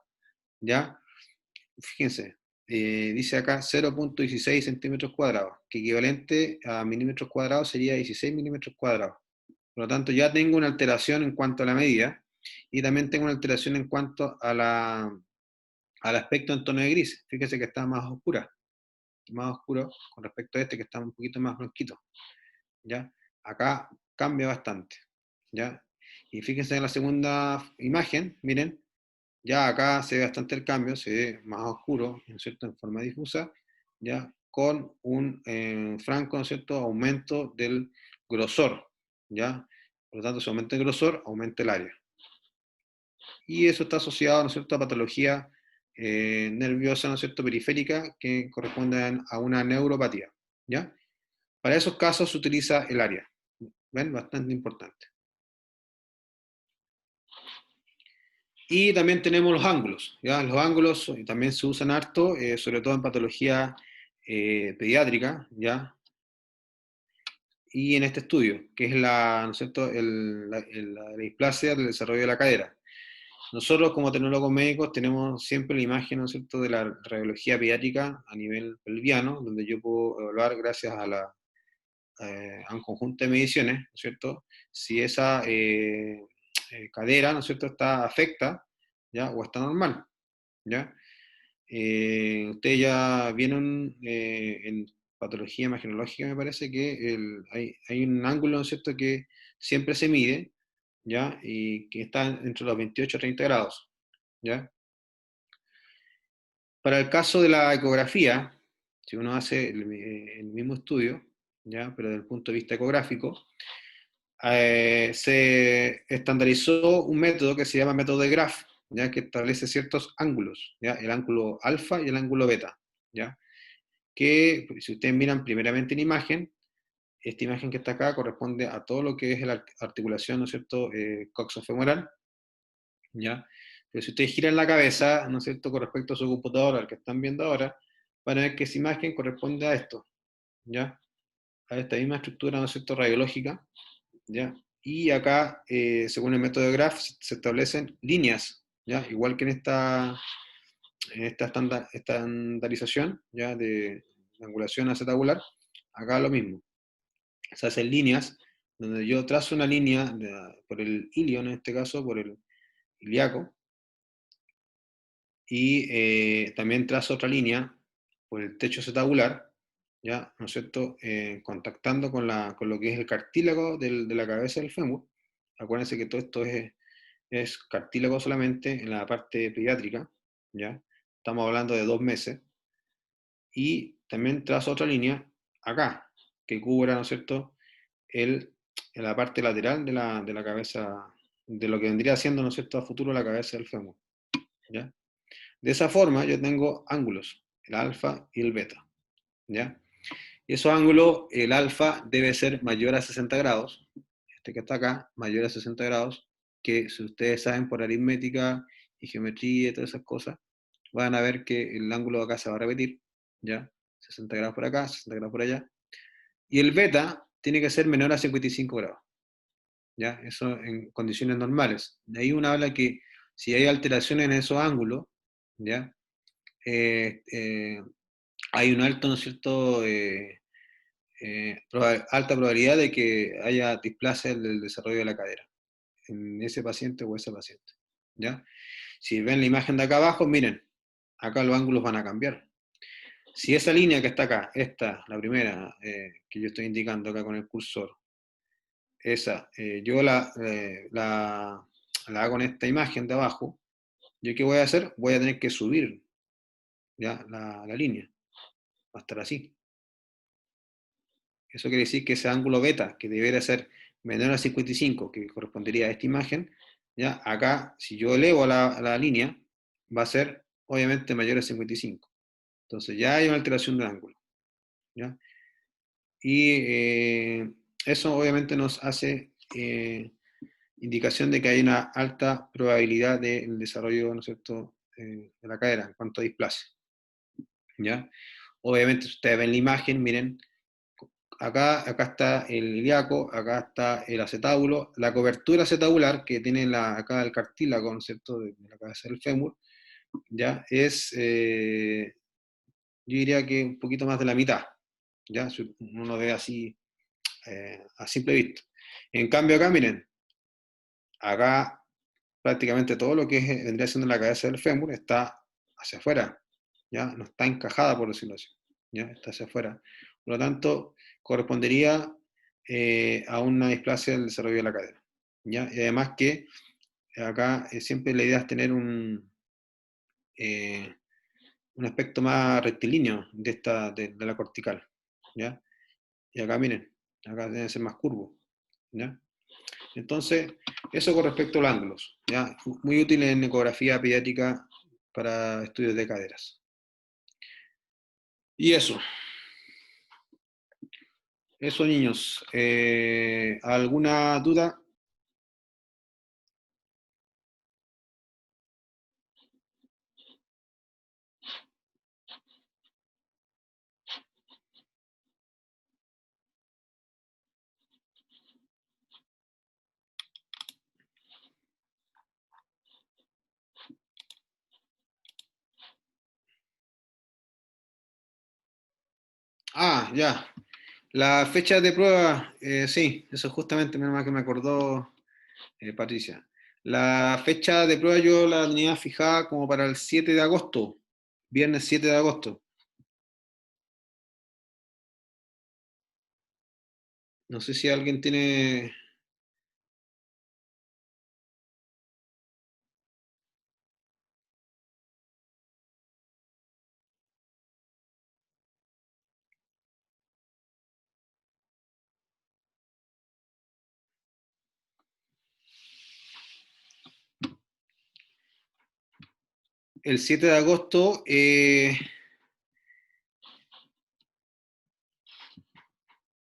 ¿ya? Fíjense, dice acá 0,16 centímetros cuadrados, que equivalente a milímetros cuadrados sería 16 milímetros cuadrados. Por lo tanto, ya tengo una alteración en cuanto a la medida y también tengo una alteración en cuanto al aspecto en tono de gris. Fíjense que está más oscuro con respecto a este que está un poquito más blanquito, ¿ya? Acá cambia bastante, ¿ya? Y fíjense en la segunda imagen, miren, ya acá se ve bastante el cambio, se ve más oscuro, ¿no es cierto?, en forma difusa, ya con un franco, ¿no es cierto?, aumento del grosor, ¿ya? Por lo tanto, si aumenta el grosor, aumenta el área. Y eso está asociado, ¿no es cierto?, a patología nerviosa, ¿no es cierto?, periférica, que corresponde a una neuropatía, ¿ya? Para esos casos se utiliza el área, ¿ven? Bastante importante. Y también tenemos los ángulos, ¿ya? Los ángulos también se usan harto, sobre todo en patología pediátrica, ¿ya? Y en este estudio, que es ¿no es cierto?, la displasia del desarrollo de la cadera. Nosotros, como tecnólogos médicos, tenemos siempre la imagen, ¿no es cierto?, de la radiología pediátrica a nivel pelviano, donde yo puedo evaluar, gracias a un conjunto de mediciones, ¿no es cierto?, si esa cadera, ¿no es cierto?, está afecta, ¿ya?, o está normal, ¿ya? Ustedes ya vieron en patología imagenológica, me parece que hay un ángulo, ¿no es cierto?, que siempre se mide, ¿ya?, y que está entre los 28 a 30 grados, ¿ya? Para el caso de la ecografía, si uno hace el mismo estudio, ¿ya?, pero desde el punto de vista ecográfico, se estandarizó un método que se llama método de Graf, ¿ya?, que establece ciertos ángulos, ¿ya?, el ángulo alfa y el ángulo beta, ¿ya?, que si ustedes miran primeramente en imagen, esta imagen que está acá corresponde a todo lo que es la articulación, ¿no es cierto?, coxofemoral, ¿ya? Pero si ustedes giran la cabeza, ¿no es cierto?, con respecto a su computadora, al que están viendo ahora, van a ver que esa imagen corresponde a esto, ¿ya?, a esta misma estructura, ¿no es cierto?, radiológica, ¿ya? Y acá, según el método de Graph, se establecen líneas, ¿ya?, igual que en esta estandarización, ¿ya?, de angulación acetabular, acá lo mismo. Se hacen líneas, donde yo trazo una línea por el ilio, en este caso, por el ilíaco, y también trazo otra línea por el techo acetabular, ¿ya? ¿No es cierto? Contactando con lo que es el cartílago de la cabeza del fémur. Acuérdense que todo esto es cartílago solamente en la parte pediátrica, ¿ya? Estamos hablando de 2 meses. Y también trazo otra línea acá, que cubra, ¿no es cierto?, en la parte lateral de la cabeza, de lo que vendría siendo, ¿no es cierto?, a futuro la cabeza del fémur, ¿ya? De esa forma yo tengo ángulos, el alfa y el beta, ¿ya? Y esos ángulos, el alfa debe ser mayor a 60 grados, este que está acá, mayor a 60 grados, que si ustedes saben por aritmética y geometría y todas esas cosas, van a ver que el ángulo de acá se va a repetir, ¿ya? 60 grados por acá, 60 grados por allá. Y el beta tiene que ser menor a 55 grados, ¿ya? Eso en condiciones normales. De ahí uno habla que si hay alteraciones en esos ángulos, ¿ya? Eh, eh, hay un alto, ¿no es cierto?, alta probabilidad de que haya displasia del desarrollo de la cadera en ese paciente o esa paciente, ¿ya? Si ven la imagen de acá abajo, miren, acá los ángulos van a cambiar. Si esa línea que está acá, esta, la primera, que yo estoy indicando acá con el cursor, esa, yo la hago en esta imagen de abajo, ¿yo qué voy a hacer? Voy a tener que subir, ¿ya? La línea, va a estar así. Eso quiere decir que ese ángulo beta, que debería ser menor a 55, que correspondería a esta imagen, ¿ya? Acá, si yo elevo la línea, va a ser obviamente mayor a 55. Entonces ya hay una alteración de ángulo, ¿ya? Y eso obviamente nos hace indicación de que hay una alta probabilidad del desarrollo, ¿no es cierto?, de la cadera en cuanto a displasia, ¿ya? Obviamente, si ustedes ven la imagen, miren, acá está el ilíaco, acá está el acetábulo, la cobertura acetabular que tiene acá el cartílago, ¿no es cierto?, de la cabeza del fémur, ya es, yo diría que un poquito más de la mitad, ya, si uno lo ve así a simple vista. En cambio acá, miren, acá prácticamente todo lo que vendría siendo la cabeza del fémur está hacia afuera, ¿ya? No está encajada, por decirlo así, ¿ya? Está hacia afuera. Por lo tanto, correspondería a una displasia del desarrollo de la cadera, ¿ya? Y además que acá siempre la idea es tener eh, un aspecto más rectilíneo de la cortical, ¿ya? Y acá, miren, acá debe ser más curvo, ¿ya? Entonces, eso con respecto a los ángulos, ¿ya? Muy útil en ecografía pediátrica para estudios de caderas. Y eso niños. ¿Alguna duda? Ah, ya. La fecha de prueba, sí, eso justamente menos mal que me acordó Patricia. La fecha de prueba yo la tenía fijada como para el 7 de agosto, viernes 7 de agosto. No sé si alguien tiene... El 7 de agosto, el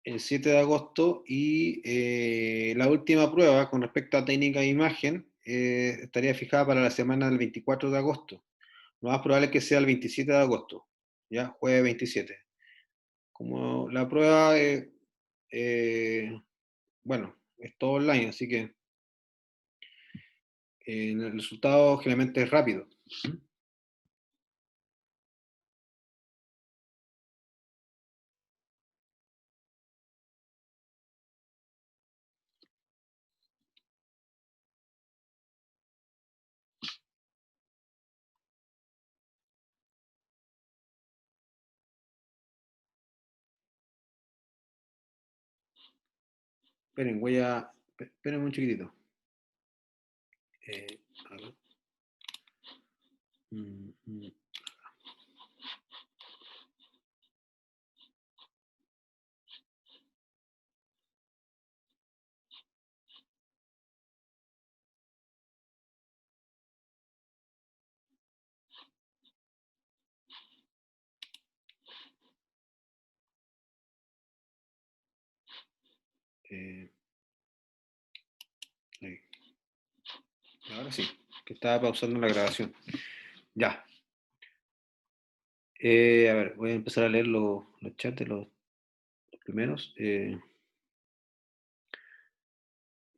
7 de agosto y la última prueba con respecto a técnica de imagen estaría fijada para la semana del 24 de agosto. Lo más probable es que sea el 27 de agosto, ya, jueves 27. Como la prueba, eh, bueno, es todo online, así que el resultado generalmente es rápido. Esperen, voy a... Esperen un chiquitito. A ver. Mm, mm. Eh, ahí. Ahora sí, que estaba pausando la grabación. Ya. A ver, voy a empezar a leer los chats de los primeros.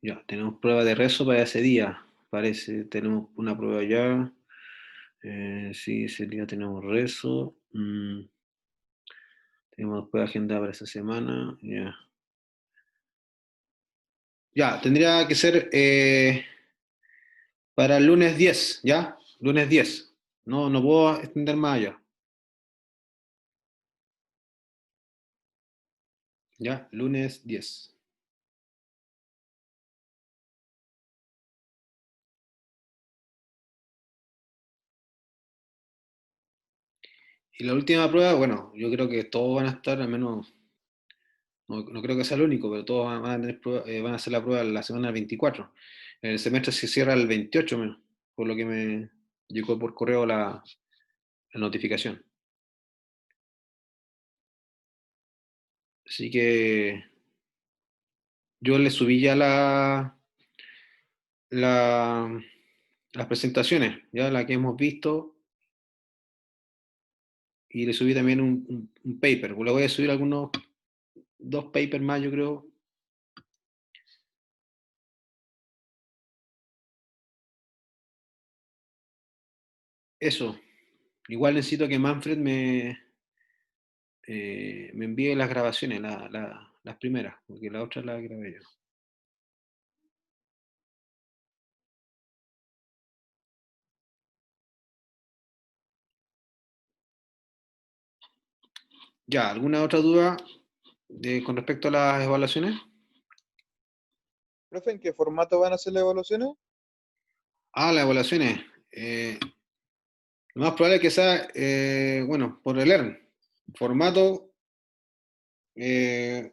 Ya, tenemos prueba de rezo para ese día. Parece, tenemos una prueba ya. Sí, ese día tenemos rezo. Tenemos después agenda para esta semana. Ya. Ya, tendría que ser para el lunes 10, ¿ya? Lunes 10. No, no puedo extender más allá. ¿Ya? Lunes 10. Y la última prueba, bueno, yo creo que todos van a estar, al menos, no, no creo que sea el único, pero todos van a tener van a hacer la prueba la semana del 24. El semestre se cierra el 28, por lo que me llegó por correo la notificación. Así que yo le subí ya la, las presentaciones, ya la que hemos visto, y le subí también un paper. Le voy a subir algunos, dos papers más, yo creo. Eso. Igual necesito que Manfred me envíe las grabaciones, las primeras, porque la otra la grabé yo. Ya, ¿alguna otra duda con respecto a las evaluaciones? Profe, ¿en qué formato van a hacer las evaluaciones? Ah, las evaluaciones. Lo más probable es que sea, bueno, por el ERN. Formato, eh,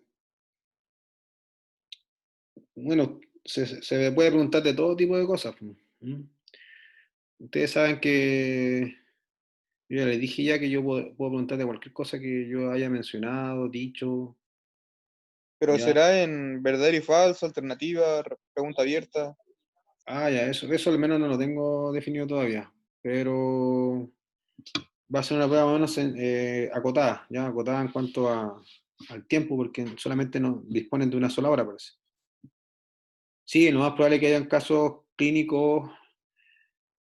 bueno, se puede preguntar de todo tipo de cosas. ¿Mm? Ustedes saben que yo ya les dije ya que yo puedo preguntar de cualquier cosa que yo haya mencionado, dicho, Pero ya. será en verdadero y falso, alternativa, pregunta abierta. Ah, ya, eso al menos no lo tengo definido todavía, pero va a ser una prueba más o menos acotada, ya acotada en cuanto al tiempo, porque solamente no disponen de una sola hora, parece. Sí, lo más probable es que hayan casos clínicos,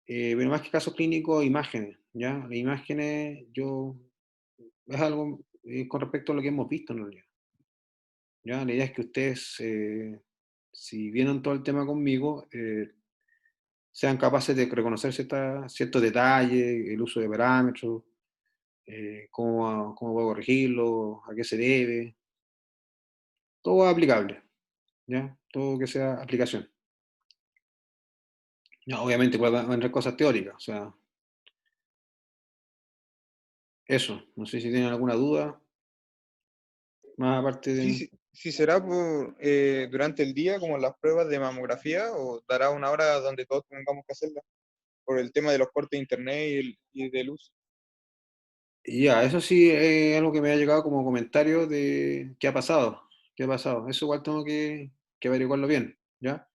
pero más que casos clínicos, imágenes, ya. Las imágenes, es algo con respecto a lo que hemos visto en realidad. Ya, la idea es que ustedes, si vieron todo el tema conmigo, sean capaces de reconocer ciertos detalles, el uso de parámetros, cómo puedo corregirlo, a qué se debe, todo aplicable, ¿ya? Todo que sea aplicación. Ya, obviamente puede haber cosas teóricas, o sea, eso, no sé si tienen alguna duda, más aparte Sí, de... sí, sí será durante el día como las pruebas de mamografía o dará una hora donde todos tengamos que hacerlas por el tema de los cortes de internet y de luz. Y ya, eso sí es algo que me ha llegado como comentario de qué ha pasado, qué ha pasado. Eso igual tengo que averiguarlo bien, ¿ya?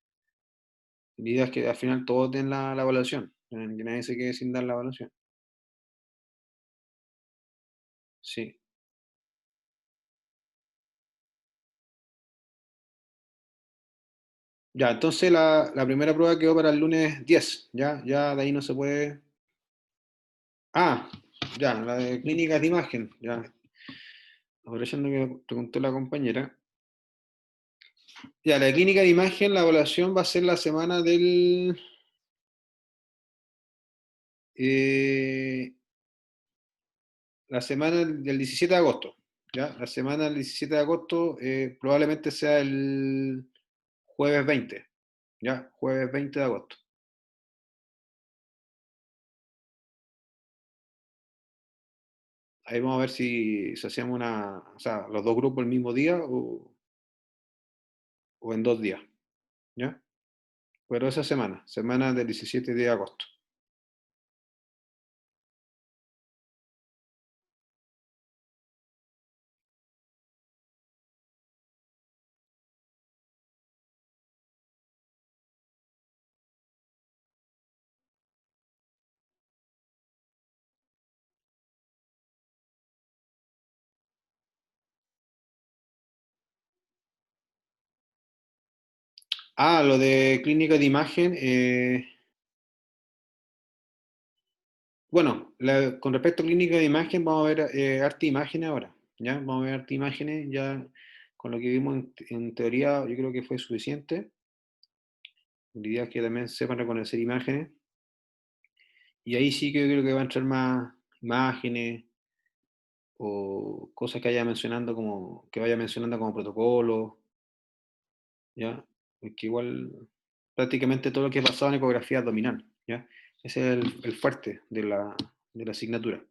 La idea es que al final todos den la evaluación, que nadie se quede sin dar la evaluación. Sí. Ya, entonces la primera prueba quedó para el lunes 10, ya de ahí no se puede... Ah, ya, la de clínicas de imagen, ya. Aprovechando que preguntó la compañera. Ya, la de clínica de imagen, la evaluación va a ser la semana eh, la semana del 17 de agosto, ya. La semana del 17 de agosto probablemente sea jueves 20, ¿ya? Jueves 20 de agosto. Ahí vamos a ver si hacemos o sea, los dos grupos el mismo día o en 2 días, ¿ya? Pero esa semana del 17 de agosto. Ah, lo de clínica de imagen. Bueno, con respecto a clínica de imagen, vamos a ver arte imágenes ahora. ¿Ya? Vamos a ver arte imágenes. Ya con lo que vimos en teoría, yo creo que fue suficiente. La idea es que también sepan reconocer imágenes. Y ahí sí que yo creo que va a entrar más imágenes o cosas que vaya mencionando como protocolo, ¿ya? Porque igual prácticamente todo lo que es basado en ecografía abdominal, ¿ya? Ese es el fuerte de la asignatura.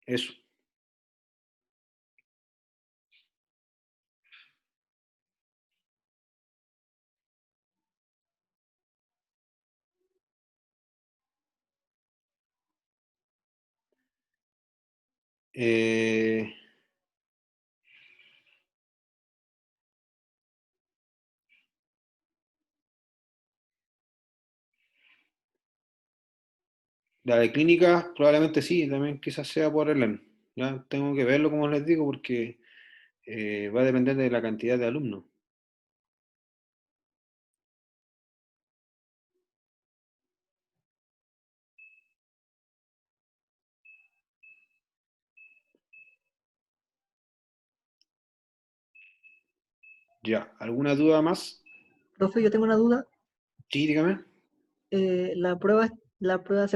Eso. Eh, la de clínica probablemente sí, también quizás sea por el ya tengo que verlo como les digo porque va a depender de la cantidad de alumnos. Ya, ¿alguna duda más? Profe, yo tengo una duda. Sí, dígame. La prueba, la prueba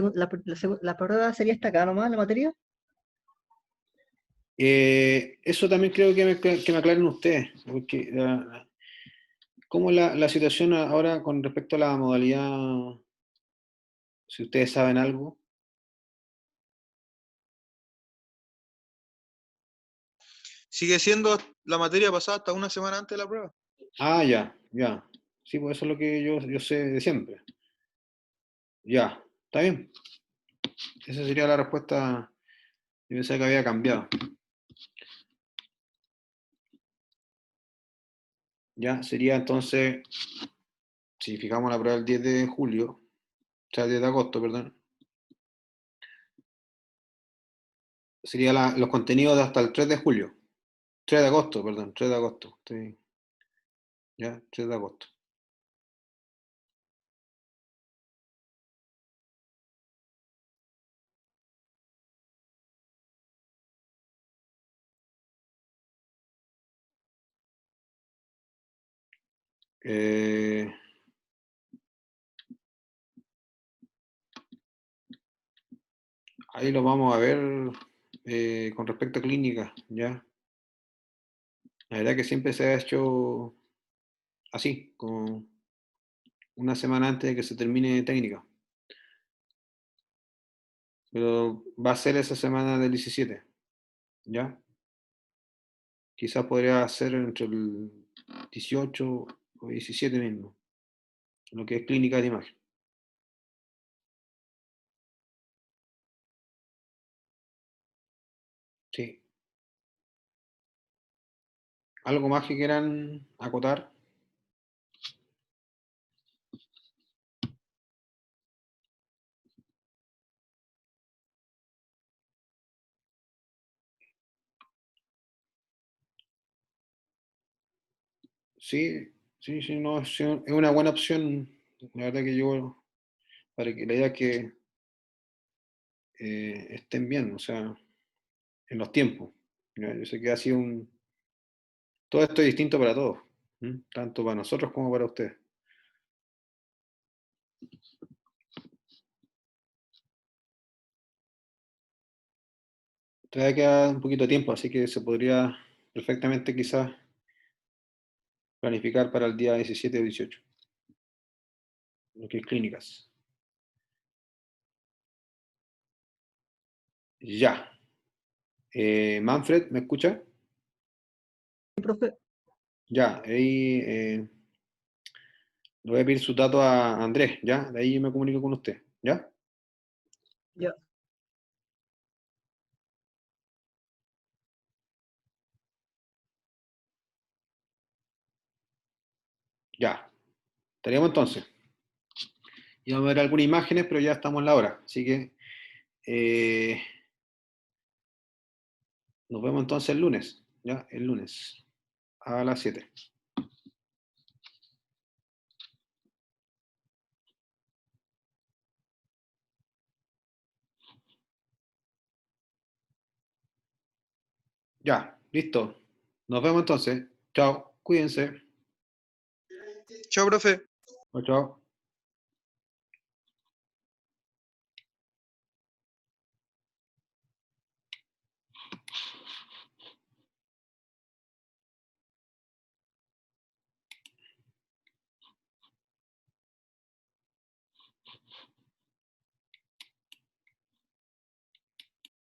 sería esta acá nomás, la materia. Eso también creo que me aclaren ustedes, porque ¿cómo es la situación ahora con respecto a la modalidad? Si ustedes saben algo. Sigue siendo la materia pasada hasta una semana antes de la prueba. Ah, ya, ya. Sí, pues eso es lo que yo sé de siempre. Ya, está bien. Esa sería la respuesta. Yo pensaba que había cambiado. Ya, sería entonces, si fijamos la prueba el 10 de julio, o sea, el 10 de agosto, perdón, sería los contenidos de hasta el 3 de julio. 3 de agosto, perdón, 3 de agosto. Ya, 3 de agosto. Eh, Ahí lo vamos a ver con respecto a clínica, ¿ya? La verdad que siempre se ha hecho así, como una semana antes de que se termine técnica. Pero va a ser esa semana del 17, ¿ya? Quizás podría ser entre el 18 o 17 mismo, lo que es clínica de imagen. Sí. ¿Algo más que quieran acotar? Sí, sí, sí, no, sí, es una buena opción. La verdad que yo, para que la idea es que estén bien, o sea, en los tiempos. ¿Ya? Yo sé que ha sido todo esto es distinto para todos, ¿m? Tanto para nosotros como para ustedes. Todavía queda un poquito de tiempo, así que se podría perfectamente quizás planificar para el día 17 o 18, lo que es clínicas. Ya. Manfred, ¿me escucha? Sí, profe. Ya, ahí le voy a pedir sus datos a Andrés, ¿ya? De ahí me comunico con usted, ¿ya? Ya. Ya. Estaríamos entonces. Y vamos a ver algunas imágenes, pero ya estamos en la hora. Así que nos vemos entonces el lunes, ¿ya? El lunes a las 7. Ya, listo. Nos vemos entonces. Chao, cuídense. Chao, profe. Chao, chao.